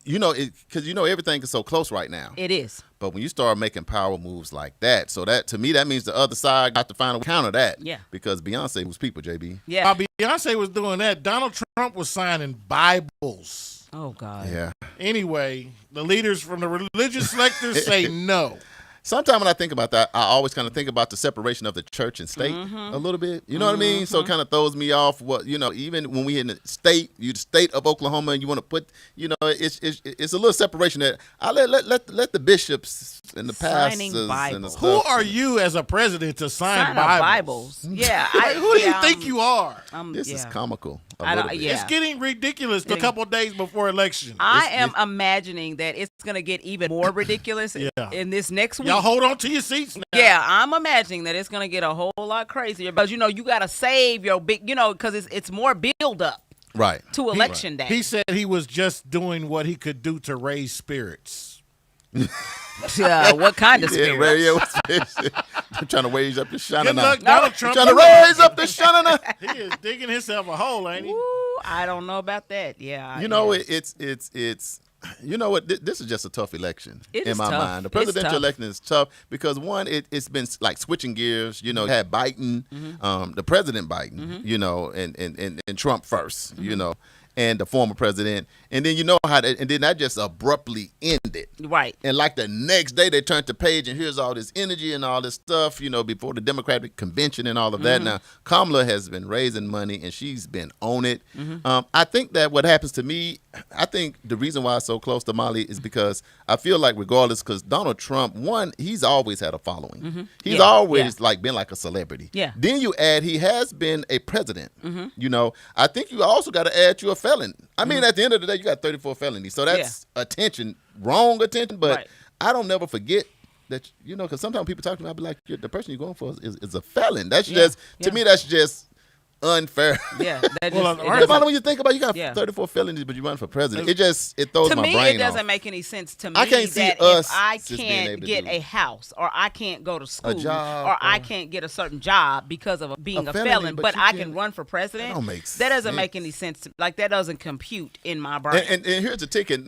because everything is so close right now. It is. But when you start making power moves like that, so that to me that means the other side got to find a way to counter that. Yeah. Because Beyonce was people, JB. Yeah. While Beyonce was doing that, Donald Trump was signing Bibles. Oh, God. Yeah. Anyway, the leaders from the religious sectors say no. Sometimes when I think about that, I always kind of think about the separation of the church and state a little bit. You know what I mean? So it kind of throws me off. Even when we in the state, the state of Oklahoma, and you want to put, it's a little separation that I let the bishops and the Signing pastors Bibles. and the stuff. Who are you as a president to sign Bibles? Yeah. Like, who do you think you are? This is comical. I don't- yeah. It's getting ridiculous a couple days before election. I am imagining that it's going to get even more ridiculous in this next week. Y'all hold on to your seats now. Yeah, I'm imagining that it's going to get a whole lot crazier. But, you got to save your big, because it's more build up Right. to election day. He said he was just doing what he could do to raise spirits. What kind of spirit? I'm trying to raise up the Good shanana. luck, Donald Trump. Trying to raise up the shanana. He is digging himself a hole, ain't he? Ooh, I don't know about that. Yeah. It's you know what? This is just a tough election It in is my tough. mind. The It's presidential tough. election is tough because one, it's been like switching gears. You had Biden, the President Biden, and Trump first, and the former president, and then and then that just abruptly ended. Right. And like the next day, they turned the page, and here's all this energy and all this stuff, before the Democratic convention and all of that. Now, Kamala has been raising money, and she's been on it. I think that what happens to me, I think the reason why it's so close to Molly is because I feel like regardless, because Donald Trump, one, he's always had a following. He's always been like a celebrity. Yeah. Then you add he has been a president. I think you also got to add you a felon. I mean, at the end of the day, you got 34 felonies. So that's wrong attention. But I don't never forget that, because sometimes people talk to me, I'll be like, the person you're going for is a felon. That's to me, that's just unfair. Yeah. When you think about it, you got 34 felonies, but you run for president. It throws to my me, brain it doesn't off. make any sense to me I can't see that us if I just being can't able to get do a it. house or I can't go to school job, or I can't get a certain job because of being a felony, felon, but but you I can- can run for president, That don't make that doesn't sense. make any sense. Like, that doesn't compute in my brain. And here's the ticket.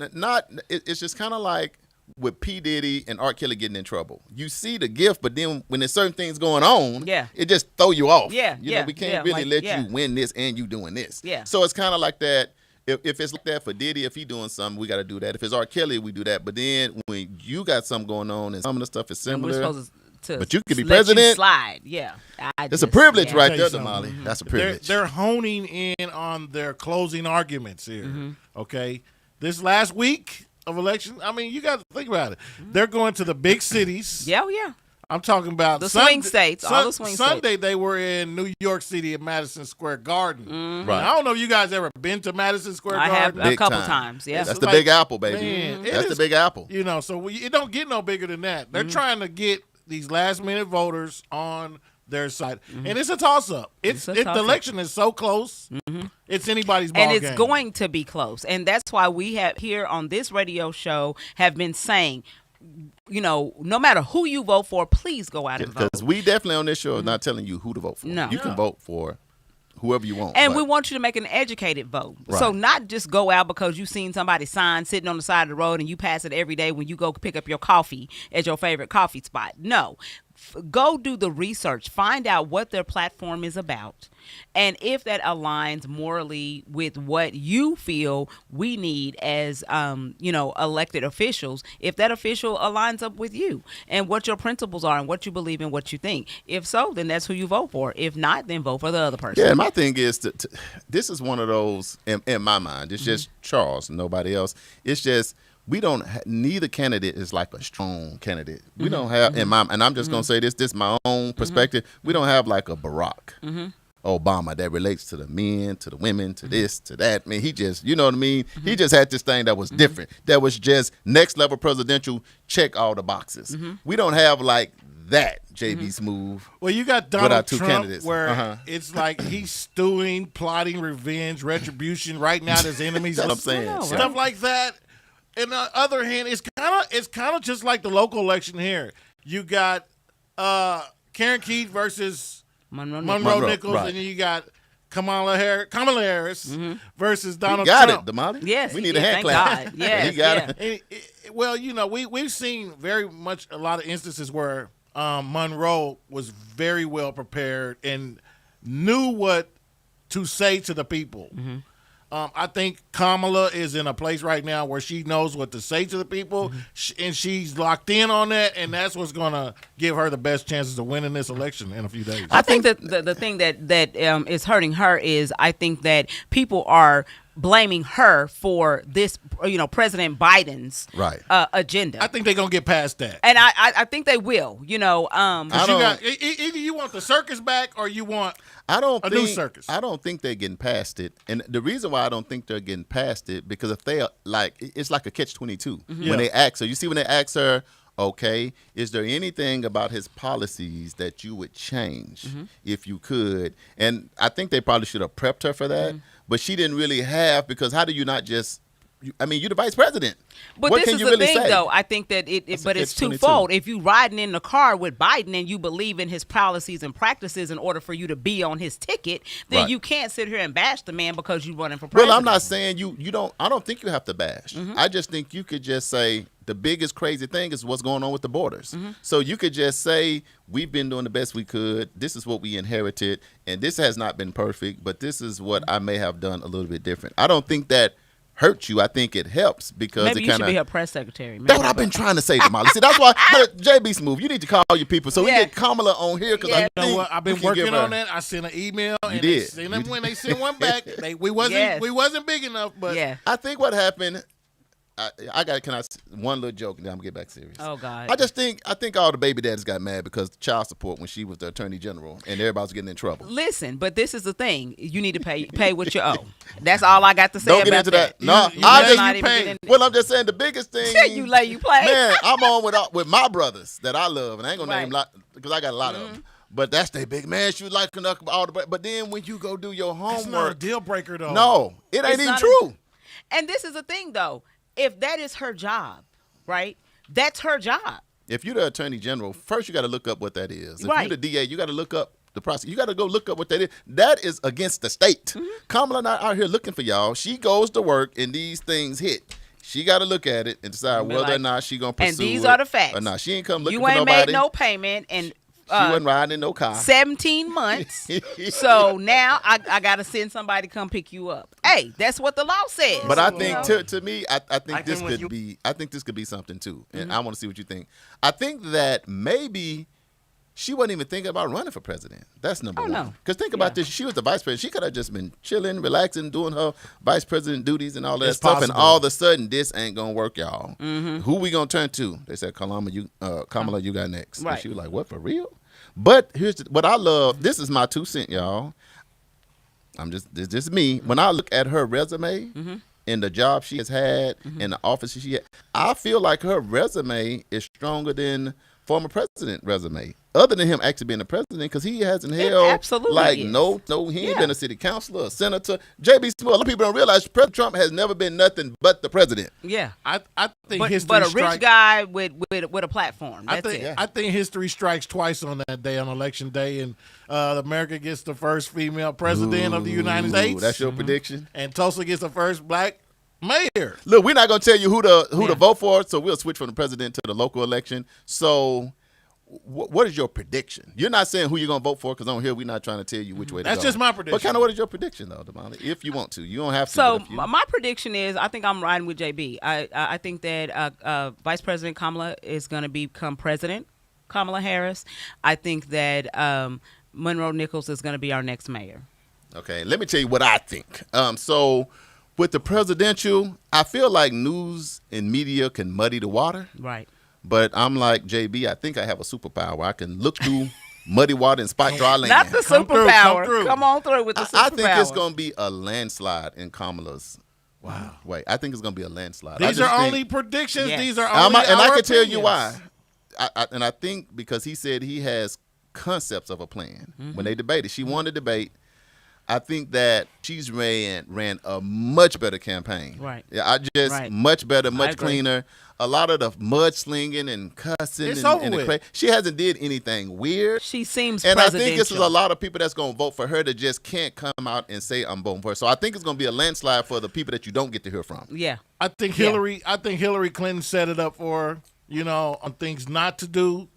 It's just kind of like with P. Diddy and R. Kelly getting in trouble. You see the gift, but then when there's certain things going on, it just throw you off. We can't really let you win this and you doing this. So it's kind of like that. If it's like that for Diddy, if he doing something, we got to do that. If it's R. Kelly, we do that. But then when you got something going on and some of the stuff is And we're similar, supposed to but you could be let you president. slide. Yeah. It's a privilege right Tell you there, something. Molly. That's a privilege. They're honing in on their closing arguments here. Okay, this last week of elections, I mean, you got to think about it. They're going to the big cities. Yeah. I'm talking about The swing states, all the swing states. Sunday they were in New York City at Madison Square Garden. Right. I don't know if you guys ever been to Madison Square I have Garden. a couple time. times. Yeah. That's It's the Big Apple, baby. Man, it That's is- the Big Apple. So it don't get no bigger than that. They're trying to get these last minute voters on their side, and it's a toss up. The election is so close. It's anybody's ball And it's game. going to be close. And that's why we have here on this radio show have been saying, no matter who you vote for, please go out and vote. Because we definitely on this show are not telling you who to vote for. No. You can vote for whoever you want. And but- we want you to make an educated vote. Right. So not just go out because you've seen somebody sign sitting on the side of the road and you pass it every day when you go pick up your coffee at your favorite coffee spot. No. Go do the research. Find out what their platform is about. And if that aligns morally with what you feel we need as, elected officials, if that official aligns up with you and what your principles are and what you believe in, what you think. If so, then that's who you vote for. If not, then vote for the other person. Yeah, my thing is, this is one of those, in my mind, it's just Charles, nobody else. It's just, we don't, neither candidate is like a strong candidate. We don't have, and I'm just going to say this is my own perspective. We don't have like a Barack Obama that relates to the men, to the women, to this, to that. I mean, he just, you know what I mean? He just had this thing that was different. That was just next level presidential, check all the boxes. We don't have like that, JB Smooth. Well, you got with our Donald two Trump, candidates. where it's like he's stewing, plotting revenge, retribution, writing out his enemies, That's what I'm saying. stuff like that. And on the other hand, it's kind of just like the local election here. You got Karen Keith versus Monroe Nichols, right. and then you got Kamala Harris versus Donald He got Trump. it, Damali. Yes, we he need a did, hand thank clap. God. Yes, he got yeah. it. Well, you know, we've seen very much a lot of instances where Monroe was very well prepared and knew what to say to the people. I think Kamala is in a place right now where she knows what to say to the people, and she's locked in on that, and that's what's going to give her the best chances of winning this election in a few days. I think that the thing that is hurting her is I think that people are blaming her for this, President Biden's Right. agenda. I think they're going to get past that. And I think they will. Either you want the circus back or you want new circus. I don't think they're getting past it, and the reason why I don't think they're getting past it because if they are it's like a catch-22 when they ask her. You see when they ask her, okay, is there anything about his policies that you would change if you could? And I think they probably should have prepped her for that, but she didn't really have because how do you not just? You're the vice president. But what this can is you the really thing, say? though. I think that it's twofold. If you riding in the car with Biden and you believe in his policies and practices in order for you to be on his ticket, then Right. you can't sit here and bash the man because you're running for president. Well, I'm not saying you don't. I don't think you have to bash. I just think you could just say the biggest crazy thing is what's going on with the borders. So you could just say we've been doing the best we could. This is what we inherited, and this has not been perfect, but this is what I may have done a little bit different. I don't think that hurt you. I think it helps because Maybe it you kind should of. be her press secretary. That's what I've been trying to say to Molly. See, that's why JB Smooth. You need to call your people so we get Kamala on here because I You know think what? I've been we can working give her- on that. I sent an email, and did. they sent them, when they sent one back, we wasn't big enough. But Yeah. I think what happened. One little joke and then I'm gonna get back serious. Oh God. I think all the baby daddies got mad because child support when she was the attorney general and everybody's getting in trouble. Listen, but this is the thing. You need to pay what you owe. That's all I got to say Don't about get into that. No, You I lay, just you pay. Well, I'm just saying the biggest thing. You lay, you play. Man, I'm on with my brothers that I love, and I ain't gonna name Right. because I got a lot of them. But that's they big man. She was like all the. But then when you go do your it's not a homework, deal breaker though. no, it ain't It's even not true. And this is the thing, though. If that is her job, right? That's her job. If you're the attorney general, first you got to look up what that is. If Right. you're the DA, you got to look up the prosecutor. You got to go look up what that is. That is against the state. Kamala not out here looking for y'all. She goes to work and these things hit. She got to look at it and decide Be whether or like- not she gonna pursue And these it are the facts. or not. She ain't come looking You for ain't nobody. made no payment and She wasn't riding in no car. 17 months. So now I got to send somebody to come pick you up. Hey, that's what the law says. But I you think know? to me, I think this could be. I think this could be something too, and I want to see what you think. I think that maybe she wasn't even thinking about running for president. That's number one. no. Because think about this: she was the vice president. She could have just been chilling, relaxing, doing her vice president duties and all that It's stuff. And possible. all of a sudden, this ain't gonna work, y'all. Who we gonna turn to? They said, Kamala, you got next. And Right. she was like, "What for real?" But here's what I love. This is my 2 cents, y'all. This is me. When I look at her resume and the job she has had and the office she had, I feel like her resume is stronger than former president resume. Other than him actually being the president, because he hasn't held absolutely like is. no, he ain't Yeah. been a city councilor, a senator. JB Smith. A lot of people don't realize President Trump has never been nothing but the president. Yeah. I think But history a rich strikes. guy with a platform. That's it. I think history strikes twice on that day, on election day, and America gets the first female president of the United Ooh, States. that's your prediction. And Tulsa gets the first black mayor. Look, we're not gonna tell you who to vote for, so we'll switch from the president to the local election. So, what is your prediction? You're not saying who you're gonna vote for because on here we're not trying to tell you which way to go. That's just my prediction. But kind of what is your prediction though, Damali? If you want to, you don't have to. So but if you- my prediction is, I think I'm riding with JB. I think that Vice President Kamala is going to become president, Kamala Harris. I think that Monroe Nichols is going to be our next mayor. Okay, let me tell you what I think. So with the presidential, I feel like news and media can muddy the water. Right. But I'm like JB. I think I have a superpower. I can look through muddy water and spiked dry land. Not the Come through, superpower. Come on through with the superpower. I think it's going to be a landslide in Kamala's way. I think it's going to be a landslide. These are only predictions. Yes. These are only and I our can tell you opinions. why. And I think because he said he has concepts of a plan. When they debated, she won the debate. I think that she's ran a much better campaign. Right. Yeah, much better, much agree. cleaner. A lot of the mudslinging and cussing It's and over the with. she hasn't did anything weird. She seems And I presidential. think this is a lot of people that's going to vote for her that just can't come out and say I'm voting for her. So I think it's going to be a landslide for the people that you don't get to hear from. Yeah. I think Hillary Clinton set it up for her, on things not to do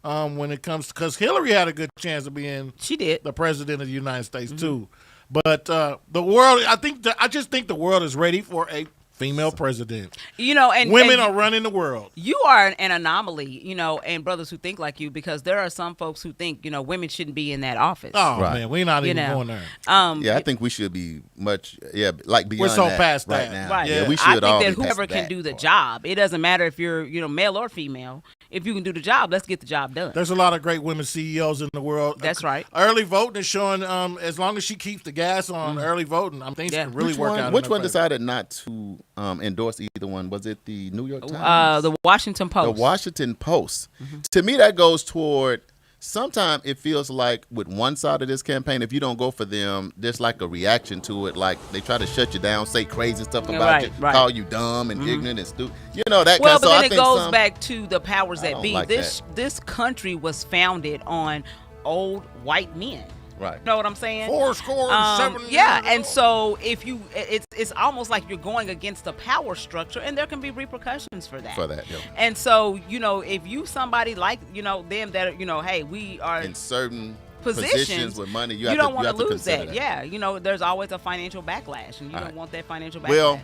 when it comes because Hillary had a good chance of being She did. the president of the United States too. But the world, I just think the world is ready for a female president. And Women are running the world. You are an anomaly, and brothers who think like you, because there are some folks who think, women shouldn't be in that office. Oh Right. man, we're not even going there. I think we should be much, like beyond We're so that past right that. now. Right. Yeah, we I should think all that be past whoever can that do the part. job. It doesn't matter if you're, male or female. If you can do the job, let's get the job done. There's a lot of great women CEOs in the world. That's right. Early voting is showing as long as she keeps the gas on early voting, things can really Which work one, out. Which in one her favor. decided not to endorse either one? Was it the New York Times? The Washington Post. The Washington Post. To me, that goes toward. Sometimes it feels like with one side of this campaign, if you don't go for them, there's like a reaction to it. Like they try to shut you down, say crazy stuff about you, right. call you dumb and ignorant and stupid. That Well, kind. but So then I it think goes back to the powers I that don't be. like This country was founded on old white men. Right. You know what I'm saying? 7 Yeah, years and ago. so if you, it's almost like you're going against the power structure, and there can be repercussions for that. Yeah. And so if you somebody like them that hey, we are In certain positions with money, you have don't to, want you to have to lose consider that. Yeah, there's always a financial backlash, and you All don't right. want that financial backlash. Well,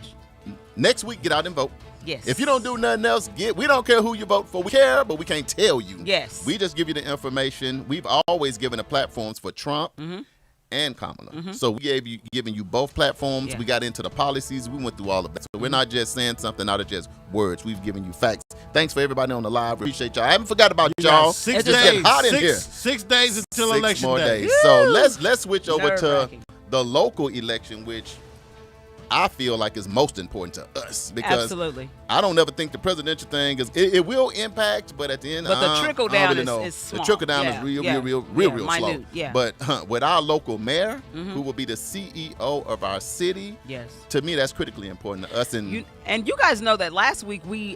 next week, get out and vote. yes. If you don't do nothing else, we don't care who you vote for. We care, but we can't tell you. Yes. We just give you the information. We've always given the platforms for Trump and Kamala. So we giving you both platforms. Yeah. We got into the policies. We went through all of that. So we're not just saying something out of just words. We've given you facts. Thanks for everybody on the live. We appreciate y'all. I haven't forgot about You got y'all. 6 It's just getting days. hot in here. 6 days until 6 election more day. days. So let's switch over to Nerve-wracking. the local election, which I feel like is most important to us because Absolutely. I don't ever think the presidential thing it will impact, but at the end, But the trickle I don't down really is- know. is small. The trickle down Yeah, is real yeah, slow. minute, yeah. But with our local mayor, who will be the CEO of our city, Yes. to me that's critically important to us. And You guys know that last week we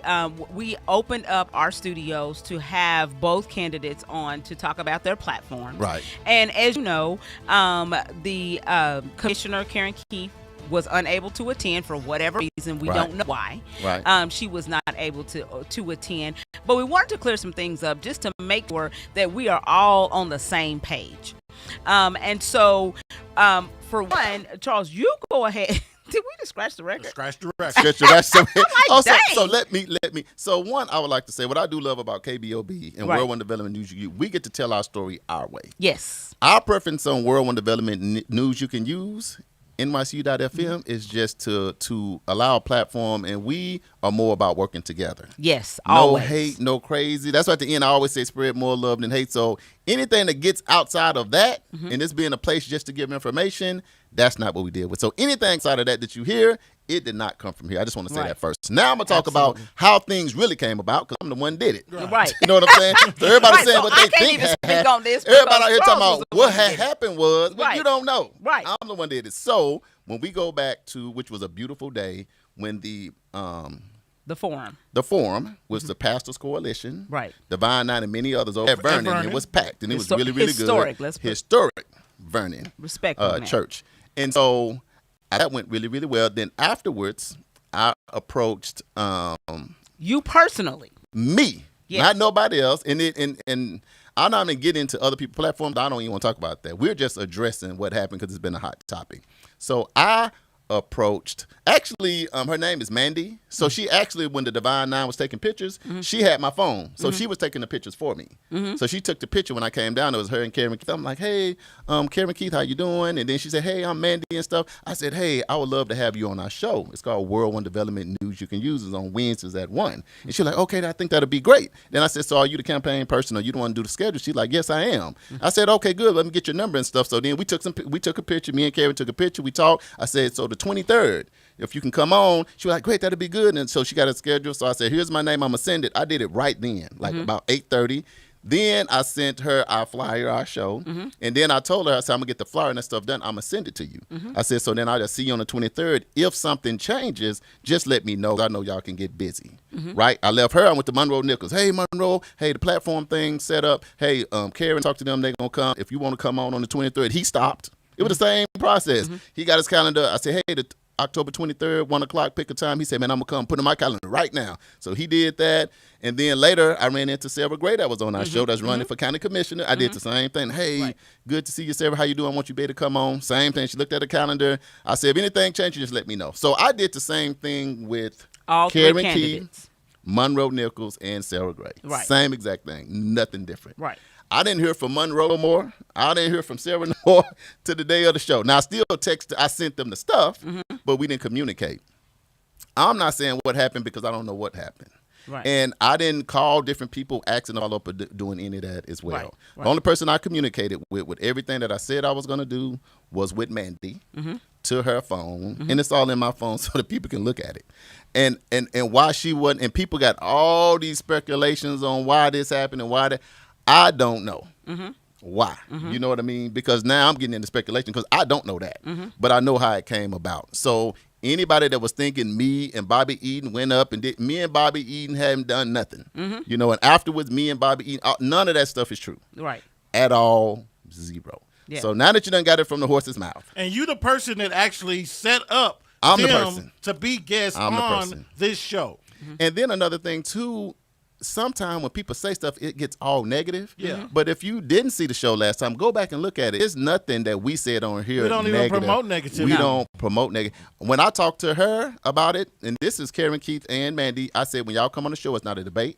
opened up our studios to have both candidates on to talk about their platforms. Right. And as you know, the Commissioner Karen Keefe was unable to attend for whatever reason. We Right. don't know why. Right. She was not able to attend. But we wanted to clear some things up just to make sure that we are all on the same page. And so, for one, Charles, you go ahead. Did we just scratch the record? Scratch the record. So let me. So one, I would like to say what I do love about KBOB and Right. World One Development News. We get to tell our story our way. Yes. Our preference on World One Development News you can use. NYCU.FM is just to allow a platform, and we are more about working together. Yes. No Always. hate, no crazy. That's why at the end I always say spread more love than hate. So anything that gets outside of that, and this being a place just to give information, that's not what we deal with. So anything outside of that you hear, it did not come from here. I just want to say Right. that first. Now I'm going to talk about how things really came about because I'm the one who did it. Right. You know what I'm saying? So everybody Right, saying so what I they can't think even had speak happened. on this Everybody because out here Charles talking was about the what one who had did it. happened was, but Right. you don't know. Right. I'm the one that did it. So when we go back to, which was a beautiful day, when the forum. the forum was the Pastors Coalition, Right. Divine Nine, and many others over at Vernon. Vernon. It was packed, and it was Histo- really, really historic, good. let's put- Historic Vernon Respectful, man. church. And so that went really, really well. Then afterwards, I approached You personally. me, Yes. not nobody else. And I'm not going to get into other people's platforms. I don't even want to talk about that. We're just addressing what happened because it's been a hot topic. So I approached. Actually, her name is Mandy. So she actually, when the Divine Nine was taking pictures, she had my phone. So she was taking the pictures for me. So she took the picture when I came down. It was her and Karen Keith. I'm like, hey, Karen Keith, how you doing? And then she said, hey, I'm Mandy and stuff. I said, hey, I would love to have you on our show. It's called World One Development News You Can Use. It's on Wednesdays at 1. And she's like, okay, I think that'll be great. Then I said, so are you the campaign person or you the one to do the schedule? She's like, yes, I am. I said, okay, good. Let me get your number and stuff. So then we took a picture. Me and Karen took a picture. We talked. I said, so the 23rd, if you can come on. She was like, great, that'll be good. And so she got a schedule. So I said, here's my name. I'm going to send it. I did it right then, like about 8:30. Then I sent her our flyer, our show. And then I told her, I said, I'm going to get the flyer and that stuff done. I'm going to send it to you. I said, so then I'll just see you on the 23rd. If something changes, just let me know. I know y'all can get busy, right? I left her. I went to Monroe Nichols. Hey, Monroe. Hey, the platform thing set up. Hey, Karen, talk to them. They're going to come. If you want to come on the 23rd. He stopped. It was the same process. He got his calendar. I said, hey, October 23rd, 1 o'clock, pick a time. He said, man, I'm going to come put it in my calendar right now. So he did that. And then later, I ran into Sarah Gray that was on our show that's running for county commissioner. I did the same thing. Hey, good to see you, Sarah. How you doing? I want you to come on. Same thing. She looked at the calendar. I said, if anything changes, just let me know. So I did the same thing with All Karen three Keith, candidates. Monroe Nichols, and Sarah Gray. Right. Same exact thing. Nothing different. Right. I didn't hear from Monroe no more. I didn't hear from Sarah no more to the day of the show. Now, I still I sent them the stuff, but we didn't communicate. I'm not saying what happened because I don't know what happened. Right. And I didn't call different people asking all up or doing any of that as well. Right. The only person I communicated with everything that I said I was going to do was with Mandy to her phone. And it's all in my phone so that people can look at it. And why she wasn't, and people got all these speculations on why this happened and why that. I don't know why. You know what I mean? Because now I'm getting into speculation because I don't know that. But I know how it came about. So anybody that was thinking me and Bobby Eden went up and did, me and Bobby Eden hadn't done nothing. You know, and afterwards, me and Bobby Eden, none of that stuff is true. Right. At all, zero. Yeah. So now that you done got it from the horse's mouth. And you the person that actually set up I'm the them person. to be guests I'm the on person. this show. And then another thing, too, sometimes when people say stuff, it gets all negative. Yeah. But if you didn't see the show last time, go back and look at it. There's nothing that we said on here. We don't even promote negativity. We No. don't promote negative. When I talked to her about it, and this is Karen Keith and Mandy, I said, when y'all come on the show, it's not a debate.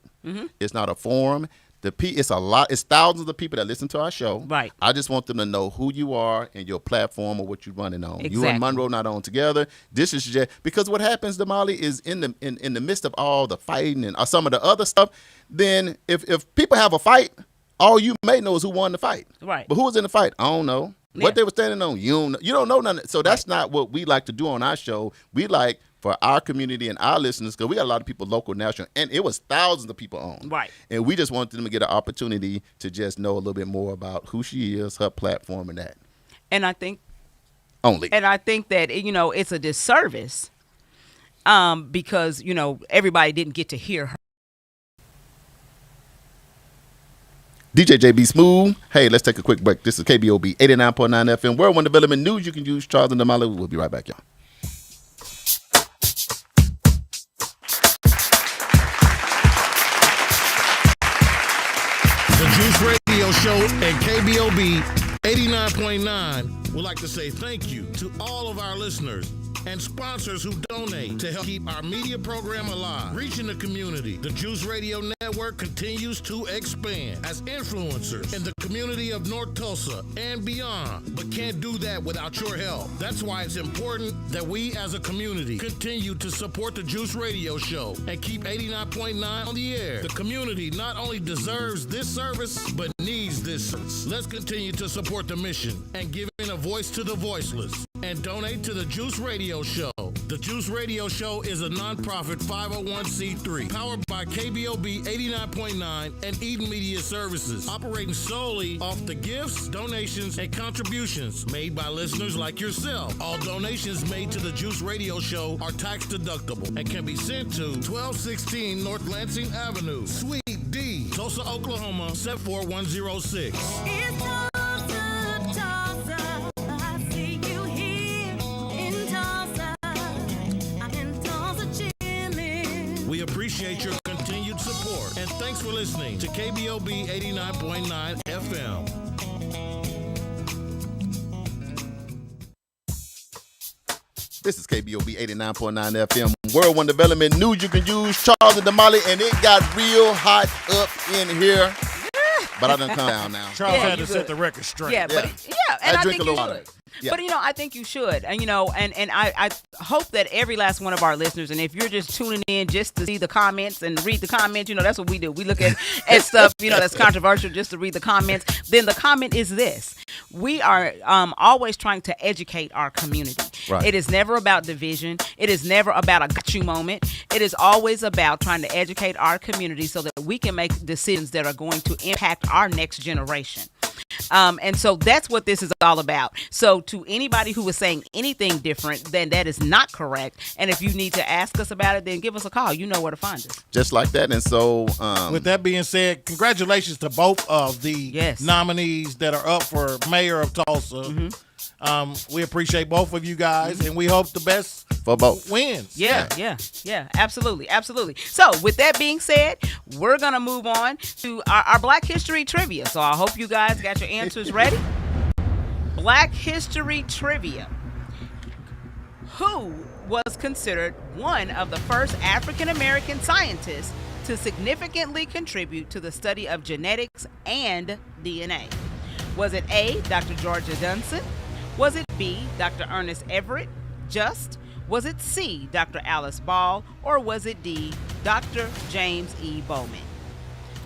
It's not a forum. It's a lot. It's thousands of people that listen to our show. Right. I just want them to know who you are and your platform or what you're running on. You Exactly. and Monroe not on together. This is just because what happens, Damali, is in the midst of all the fighting and some of the other stuff. Then if people have a fight, all you may know is who won the fight. Right. But who was in the fight? I don't know. Yeah. What they were standing on, you don't know nothing. So that's not what we like to do on our show. We like for our community and our listeners, because we got a lot of people local, national, and it was thousands of people on. Right. And we just wanted them to get an opportunity to just know a little bit more about who she is, her platform, and that. And I think Only. And I think that, it's a disservice because, everybody didn't get to hear her. DJ JB Smooth. Hey, let's take a quick break. This is KBOB 89.9 FM. World One Development News you can use. Charles and Damali. We'll be right back, y'all. The Juice Radio Show and KBOB 89.9 would like to say thank you to all of our listeners and sponsors who donate to help keep our media program alive, reaching the community. The Juice Radio Network continues to expand as influencers in the community of North Tulsa and beyond, but can't do that without your help. That's why it's important that we as a community continue to support the Juice Radio Show and keep 89.9 on the air. The community not only deserves this service, but needs this service. Let's continue to support the mission and giving a voice to the voiceless and donate to the Juice Radio Show. The Juice Radio Show is a nonprofit 501c3 powered by KBOB 89.9 and Eden Media Services, operating solely off the gifts, donations, and contributions made by listeners like yourself. All donations made to the Juice Radio Show are tax deductible and can be sent to 1216 North Lansing Avenue, Suite D, Tulsa, Oklahoma 74106. It's Tulsa, Tulsa. I see you here in Tulsa. I'm in Tulsa chillin'. We appreciate your continued support and thanks for listening to KBOB 89.9 FM. This is KBOB 89.9 FM. World One Development News You Can Use. Charles and Damali, and it got real hot up in here. But I done come down now. Charles had to set the record straight. Yeah, but and I drink think a you little should. water. Yeah. But I think you should, and and I hope that every last one of our listeners, and if you're just tuning in just to see the comments and read the comments, that's what we do. We look at stuff, that's controversial just to read the comments. Then the comment is this: we are always trying to educate our community. Right. It is never about division. It is never about a got you moment. It is always about trying to educate our community so that we can make decisions that are going to impact our next generation. And so that's what this is all about. So to anybody who is saying anything different, then that is not correct. And if you need to ask us about it, then give us a call. You know where to find us. Just like that. And so with that being said, congratulations to both of the nominees that are up for mayor of Tulsa. Mm-hmm. We appreciate both of you guys, and we hope the best for both wins. Yeah, absolutely. So with that being said, we're going to move on to our Black History Trivia. So I hope you guys got your answers ready. Black History Trivia. Who was considered one of the first African-American scientists to significantly contribute to the study of genetics and DNA? Was it A, Dr. Georgia Dunson? Was it B, Dr. Ernest Everett Just? Was it C, Dr. Alice Ball? Or was it D, Dr. James E. Bowman?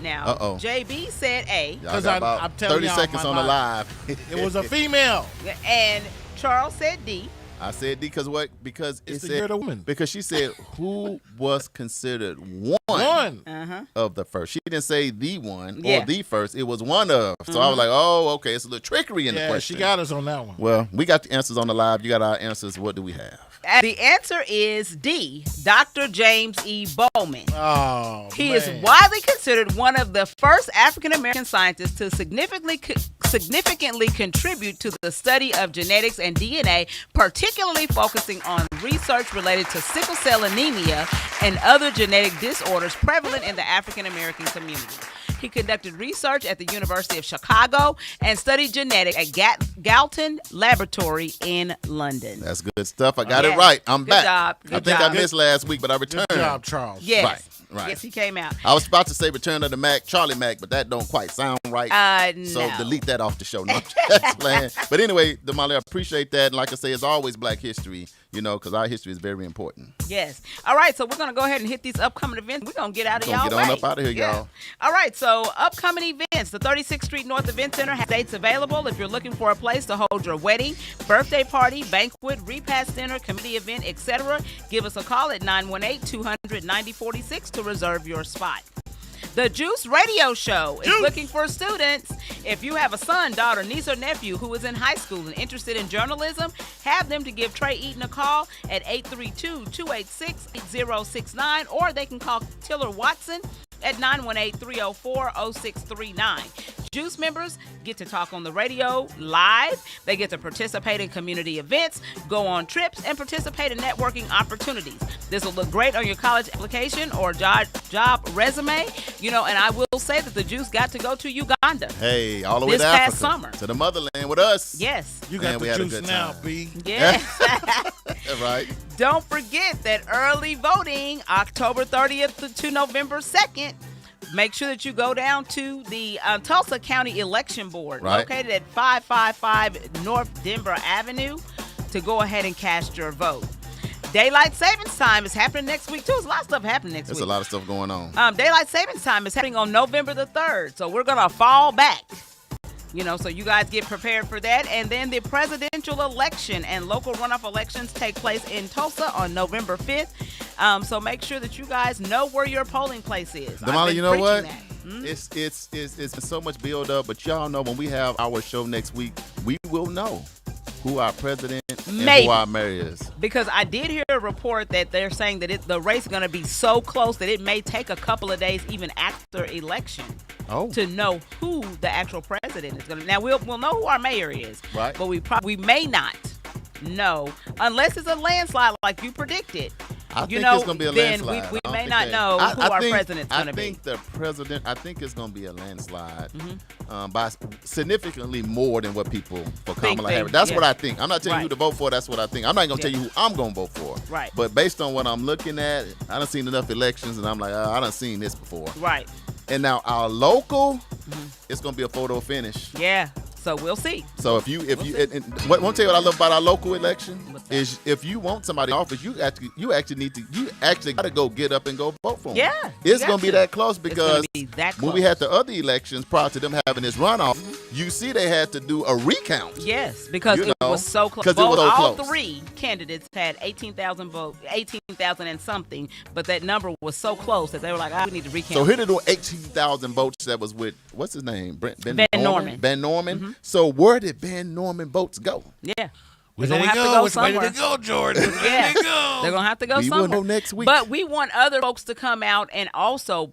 Now, JB said A. Because I'm telling 30 seconds on the live. It was a female. And Charles said D. I said D because what? Because it's the woman. Because she said who was considered one of the first. She didn't say the one or the first. It was one of. So I was like, okay, it's a little trickery in the question. She got us on that one. Well, we got the answers on the live. You got our answers. What do we have? The answer is D, Dr. James E. Bowman. Oh, He is widely considered one of the first African-American scientists to significantly contribute to the study of genetics and DNA, particularly focusing on research related to sickle cell anemia and other genetic disorders prevalent in the African-American community. He conducted research at the University of Chicago and studied genetics at Galton Laboratory in London. That's good stuff. I got it right. I'm back. Job. I think I missed last week, but I returned. Good job, Charles. Yes. Right. Yes, he came out. I was about to say Return of the Mac, Charlie Mac, but that don't quite sound right. No. So delete that off the show. No, I'm just playing. But anyway, Damali, I appreciate that. And like I say, it's always Black history, because our history is very important. Yes. All right, so we're going to go ahead and hit these upcoming events. We're going to get out of y'all Get on up out of here, y'all. All right, so upcoming events. The 36th Street North Event Center has dates available if you're looking for a place to hold your wedding, birthday party, banquet, repast dinner, committee event, etc. Give us a call at 918-200-9046 to reserve your spot. The Juice Radio Show is looking for students. If you have a son, daughter, niece, or nephew who is in high school and interested in journalism, have them to give Trey Eaton a call at 832-286-8069, or they can call Tiller Watson at 918-304-0639. Juice members get to talk on the radio live. They get to participate in community events, go on trips, and participate in networking opportunities. This will look great on your college application or job resume. And I will say that the Juice got to go to Uganda. Hey, all the way this to past Africa, summer. to the motherland with us. Yes. You got the Juice now, B. Yes. Right. Don't forget that early voting, October 30th to November 2nd. Make sure that you go down to the Tulsa County Election Board, located at 555 North Denver Avenue, to go ahead and cast your vote. Daylight Savings Time is happening next week, too. There's a lot of stuff happening next week. There's a lot of stuff going on. Daylight Savings Time is happening on November the 3rd, so we're going to fall back. So you guys get prepared for that. And then the presidential election and local runoff elections take place in Tulsa on November 5th. So make sure that you guys know where your polling place is. Damali, you know what? It's so much build up, but y'all know when we have our show next week, we will know who our president and who our mayor is. Because I did hear a report that they're saying that the race is going to be so close that it may take a couple of days even after election to know who the actual president is going to. Now, we'll know who our mayor is, right? But we may not know unless it's a landslide like you predicted. I you think know, it's gonna be a then landslide. we I don't may think not they- know who our think- president's going to be. I think it's gonna be a landslide by significantly more than what people for Kamala they- Harris. That's yeah. what I think. I'm not telling you Right. who to vote for. That's what I think. I'm not gonna tell Yeah. you who I'm gonna vote for. Right. But based on what I'm looking at, I done seen enough elections, and I'm like, I done seen this before. Right. And now our local, it's gonna be a photo finish. Yeah. So we'll see. So if you and what I'll tell you what I love about our local election What's that? is if you want somebody in office, you actually got to go get up and go vote for them. Yeah, it's you gonna got be to. that close It's because gonna be that when we close. had the other elections prior to them having this runoff, you see they had to do a recount. Yes, because You it know, was so close. 'cause it was so All close. three candidates had 18,000 votes, 18,000 and something, but that number was so close that they were like, we need to recount. So here they do 18,000 votes. That was with what's his name, Ben Norman. Ben Norman. So where did Ben Norman votes go? Yeah. Which They're way gonna to have to go? go Which way somewhere. to go, Jordan? Which way Yeah. to go? They're gonna have to go We will somewhere. know next week. But we want other folks to come out and also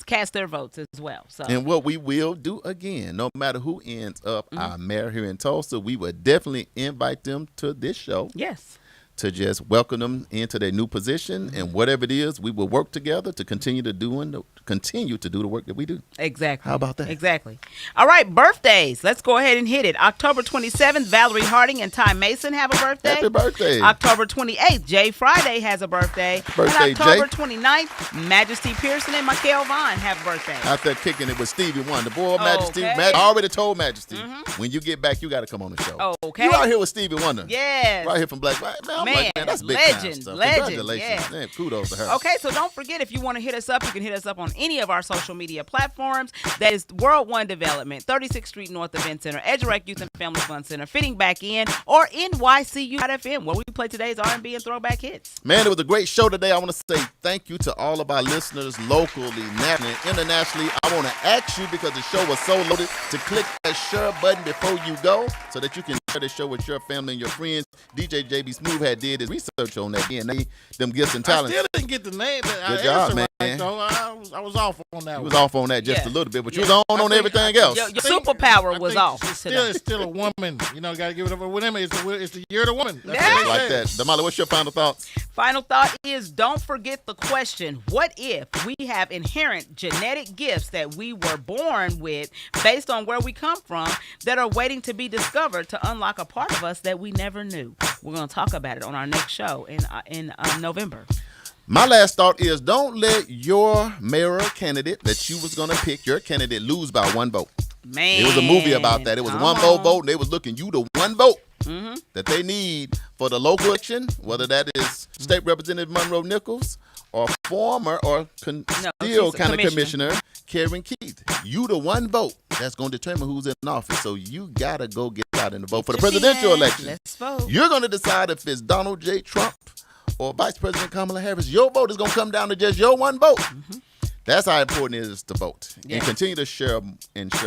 cast their votes as well. So And what we will do again, no matter who ends up our mayor here in Tulsa, we will definitely invite them to this show yes. to just welcome them into their new position. And whatever it is, we will work together to continue to do the work that we do. Exactly. How about that? Exactly. All right, birthdays. Let's go ahead and hit it. October 27th, Valerie Harding and Ty Mason have a birthday. Happy birthday. October 28th, Jay Friday has a birthday. Birthday, and October Jay. 29th, Majesty Pearson and Michael Vaughn have a birthday. Out there kicking it with Stevie Wonder. Boy, Majesty, Okay. I already told Majesty, when you get back, you got to come on the show. Okay. You out here with Stevie Wonder. Yes. Right here from Black. Man, I'm Man, like, man, that's big legend, time stuff. legend, Congratulations. yeah. Man, kudos to her. Okay, so don't forget, if you want to hit us up, you can hit us up on any of our social media platforms. That is World One Development, 36th Street North Event Center, Edgerec Youth and Family Fun Center, Fitting Back In, or NYCU.FM, where we play today's R&B and throwback hits. Man, it was a great show today. I want to say thank you to all of our listeners locally, nationally, and internationally. I want to ask you, because the show was so loaded, to click that share button before you go so that you can share the show with your family and your friends. DJ JB Smooth had did his research on that DNA, them gifts and I talents. still didn't get the name. Good job, man. Right, though. I was off on that You one. was off on that just Yeah. a little bit, but you Yeah. was on everything else. Your superpower I was think off today. It's still a woman. You know, got to give it up for women. It's the year of the woman. That's Yeah. what they Like say. that. Damali, what's your final thoughts? Final thought is, don't forget the question, what if we have inherent genetic gifts that we were born with based on where we come from that are waiting to be discovered to unlock a part of us that we never knew? We're going to talk about it on our next show in November. My last thought is, don't let your mayoral candidate that you was going to pick, your candidate, lose by one vote. Man. It was a movie about that. It was come one on. vote. They was looking you the one vote that they need for the local election, whether that is State Representative Monroe Nichols or former or still she's a County commissioner. Commissioner Karen Keith. You the one vote that's going to determine who's in office. So you got to go get out and vote for the presidential election. Let's vote. You're going to decide if it's Donald J. Trump or Vice President Kamala Harris. Your vote is going to come down to just your one vote. That's how important it is to vote. Yes. And continue to share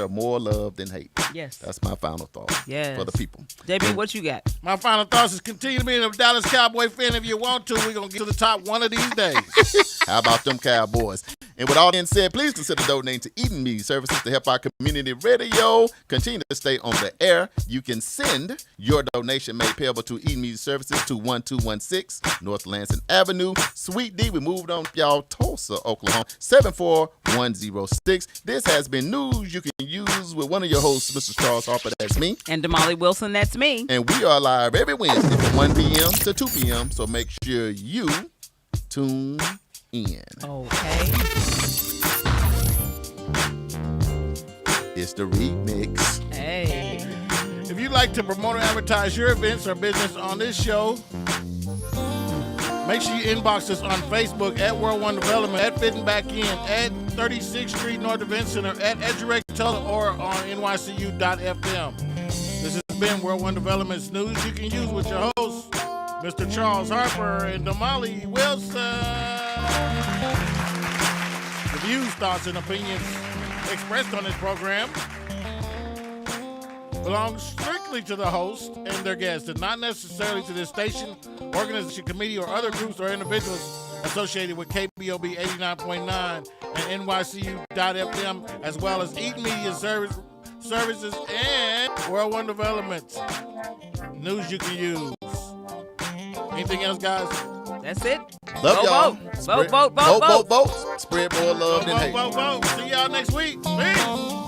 more love than hate. Yes. That's my final thought Yes. for the people. JB, what you got? My final thoughts is continue to be a Dallas Cowboy fan if you want to. We're going to get to the top one of these days. How about them Cowboys? And with all that said, please consider donating to Eden Media Services to help our community radio continue to stay on the air. You can send your donation made payable to Eden Media Services to 1216 North Lansing Avenue, Suite D. We moved on, y'all, Tulsa, Oklahoma, 74106. This has been News You Can Use with one of your hosts, Mr. Charles Harper. That's me. And Damali Wilson, that's me. And we are live every Wednesday from 1 p.m. to 2 p.m. So make sure you tune in. Okay. It's the remix. Hey. If you'd like to promote or advertise your events or business on this show, make sure you inbox us on Facebook at World One Development, at Fitting Back In, at 36th Street North Event Center, at Edgerec Tulsa, or on NYCU.FM. This has been World One Development's News You Can Use with your hosts, Mr. Charles Harper and Damali Wilson. The views, thoughts, and opinions expressed on this program belong strictly to the host and their guests, and not necessarily to this station, organization, committee, or other groups or individuals associated with KBOB 89.9 and NYCU.FM, as well as Eden Media Services and World One Development. News You Can Use. Anything else, guys? That's it. Love Vote, y'all. vote. Vote, vote, vote, vote. Spread more love than hate. Vote. See y'all next week. Peace.